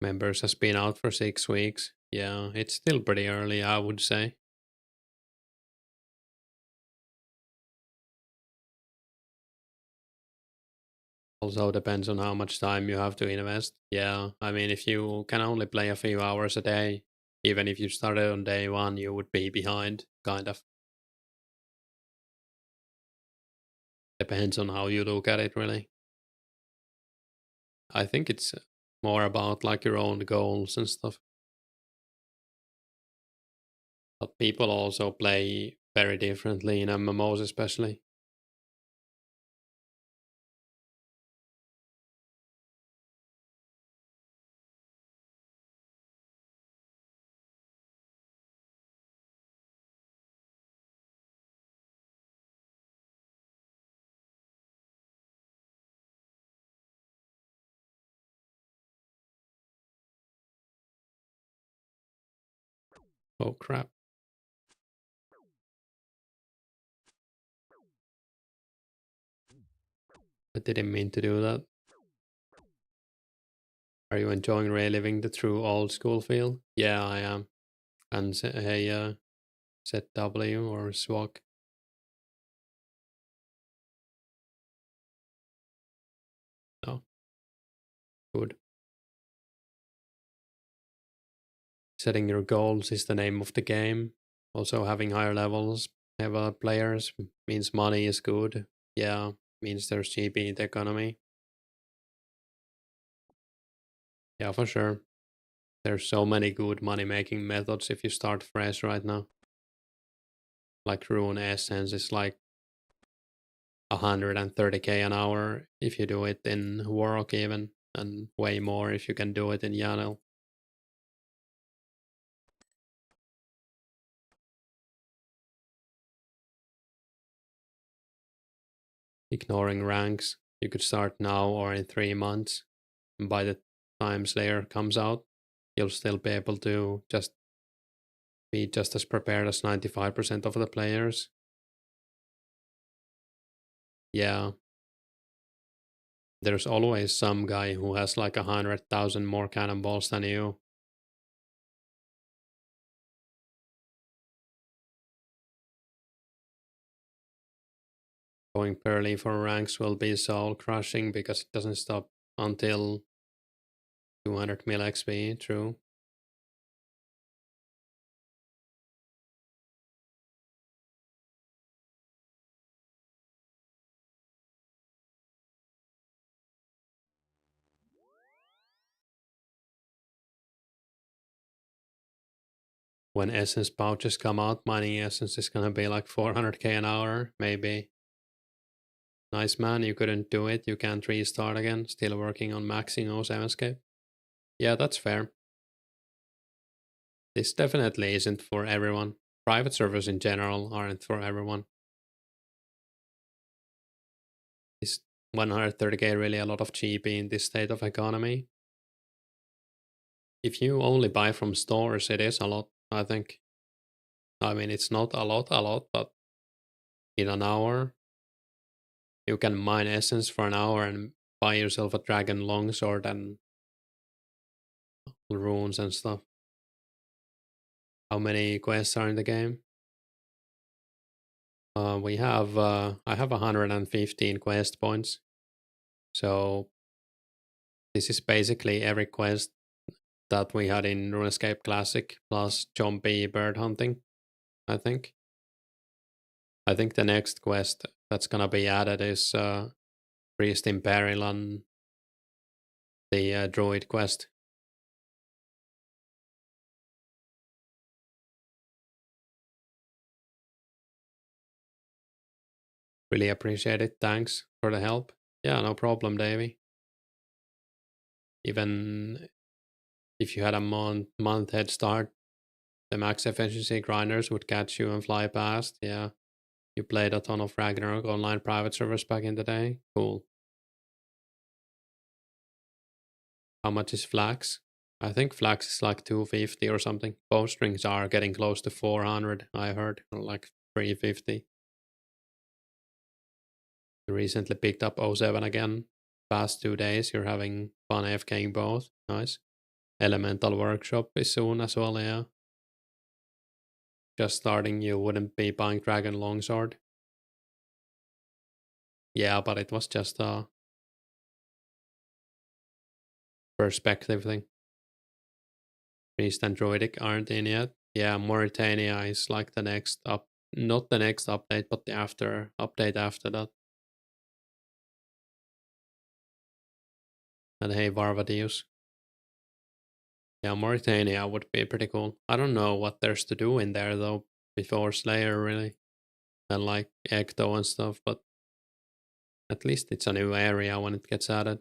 Members has been out for 6 weeks. Yeah, it's still pretty early, I would say. Also depends on how much time you have to invest. Yeah, I mean, if you can only play a few hours a day, even if you started on day one, you would be behind, kind of. Depends on how you look at it, really. I think it's more about like your own goals and stuff. But people also play very differently in MMOs, especially. Oh crap. I didn't mean to do that. Are you enjoying reliving the true old school feel? Yeah, I am. And hey, ZW or SWAG. No, good. Setting your goals is the name of the game. Also, having higher levels, have players means money is good. Yeah, means there's GP in the economy. Yeah, for sure. There's so many good money making methods if you start fresh right now. Like Rune Essence is like 130k an hour if you do it in work even, and way more if you can do it in YAML. Ignoring ranks, you could start now or in 3 months. And by the time Slayer comes out, you'll still be able to just be just as prepared as 95% of the players. Yeah, there's always some guy who has like 100,000 more cannonballs than you. Going purely for ranks will be soul crushing because it doesn't stop until 200 mil XP, true. When essence pouches come out, mining essence is gonna be like 400k an hour, maybe. Nice man, you couldn't do it, you can't restart again, still working on maxing 2004scape. Yeah, that's fair. This definitely isn't for everyone. Private servers in general aren't for everyone. Is 130k really a lot of GP in this state of economy? If you only buy from stores, it is a lot, I think. I mean, it's not a lot, but in an hour, you can mine essence for an hour and buy yourself a dragon longsword and runes and stuff. How many quests are in the game? I have 115 quest points. So this is basically every quest that we had in Runescape Classic plus zombie bird hunting, I think. I think the next quest that's gonna be added is Priest in Peril, the Druid quest. Really appreciate it. Thanks for the help. Yeah, no problem, Davey. Even if you had a month head start, the max efficiency grinders would catch you and fly past. Yeah. You played a ton of Ragnarok online private servers back in the day. Cool. How much is Flax? I think Flax is like 250 or something. Bowstrings are getting close to 400, I heard. Or like 350. You recently picked up O7 again. Past 2 days, you're having fun AFKing both. Nice. Elemental Workshop is soon as well, yeah. Just starting, you wouldn't be buying Dragon Longsword. Yeah, but it was just a perspective thing. Priest and Druidic aren't in yet. Yeah, Mauritania is like the next up, not the next update, but the after update after that. And hey, Varvadius. Yeah, Mauritania would be pretty cool. I don't know what there's to do in there though, before Slayer really. And like Ecto and stuff, but at least it's a new area when it gets added.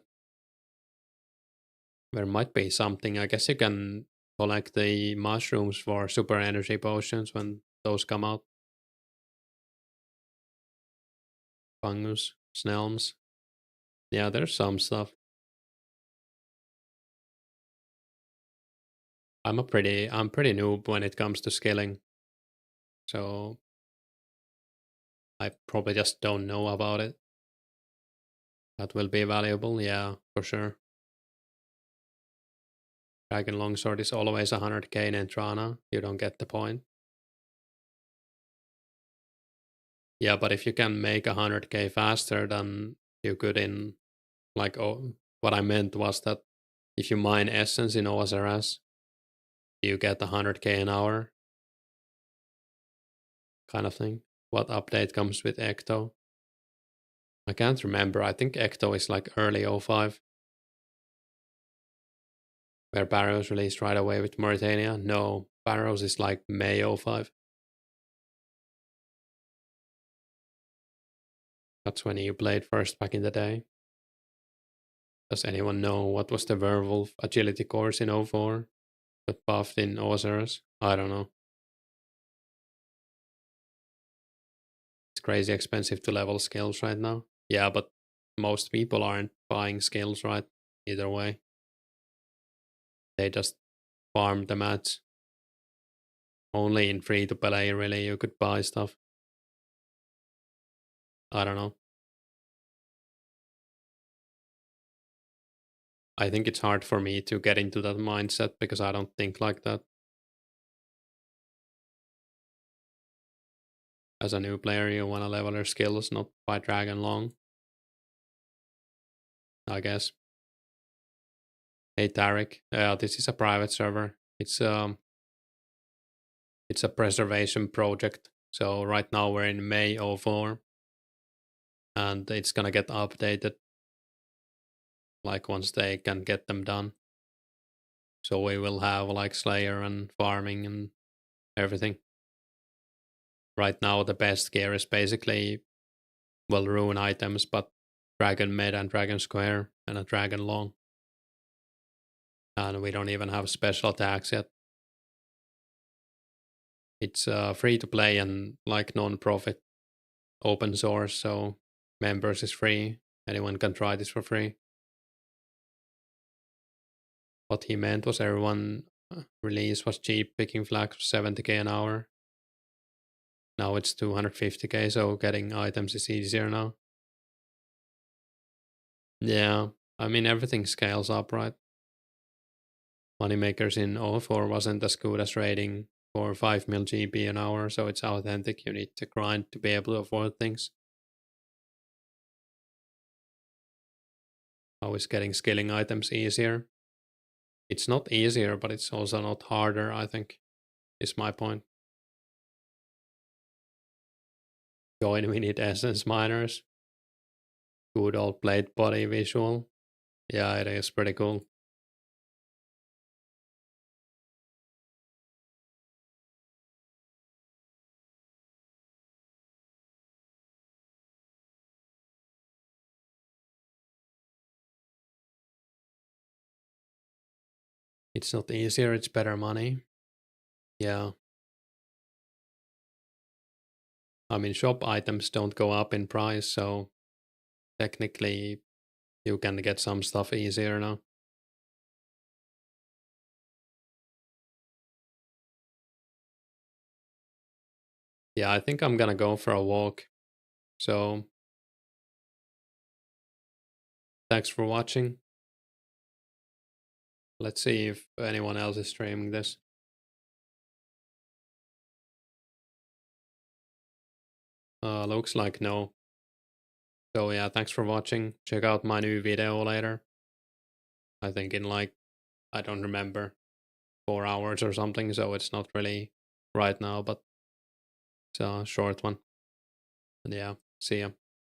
There might be something. I guess you can collect the mushrooms for super energy potions when those come out. Fungus, Snelms. Yeah, there's some stuff. I'm pretty noob when it comes to skilling. So I probably just don't know about it. That will be valuable, yeah, for sure. Dragon Longsword is always 100k in Entrana. You don't get the point. Yeah, but if you can make 100k faster than you could in, like, oh, what I meant was that if you mine essence in OSRS, you get 100k an hour, kind of thing. What update comes with Ecto? I can't remember. I think Ecto is like early 05. Where Barrows released right away with Mauritania? No, Barrows is like May 05. That's when you played first back in the day. Does anyone know what was the Werewolf agility course in 04 that buffed in OSRS? I don't know. It's crazy expensive to level skills right now. Yeah, but most people aren't buying skills right either way. They just farm the mats. Only in free to play really you could buy stuff. I don't know. I think it's hard for me to get into that mindset because I don't think like that. As a new player, you want to level your skills, not by dragging long, I guess. Hey Tarek, this is a private server. It's a preservation project. So right now we're in May '04, and it's gonna get updated like once they can get them done. So we will have like Slayer and farming and everything. Right now the best gear is basically, well, Rune items, but Dragon Mid and Dragon Square and a Dragon Long. And we don't even have special attacks yet. It's free to play and like non-profit, open source, so members is free. Anyone can try this for free. What he meant was everyone release was cheap, picking flags was 70k an hour. Now it's 250k, so getting items is easier now. Yeah, I mean everything scales up, right? Moneymakers in '04 wasn't as good as raiding for 5 mil GP an hour, so it's authentic. You need to grind to be able to afford things. How is getting skilling items easier? It's not easier, but it's also not harder, I think, is my point. Join, we need essence miners. Good old blade body visual. Yeah, it is pretty cool. It's not easier, it's better money. Yeah. I mean, shop items don't go up in price, so technically you can get some stuff easier now. Yeah, I think I'm gonna go for a walk. So thanks for watching. Let's see if anyone else is streaming this. Looks like no. So yeah, thanks for watching. Check out my new video later. I think in like, I don't remember, 4 hours or something, so it's not really right now, but it's a short one. And yeah, see ya.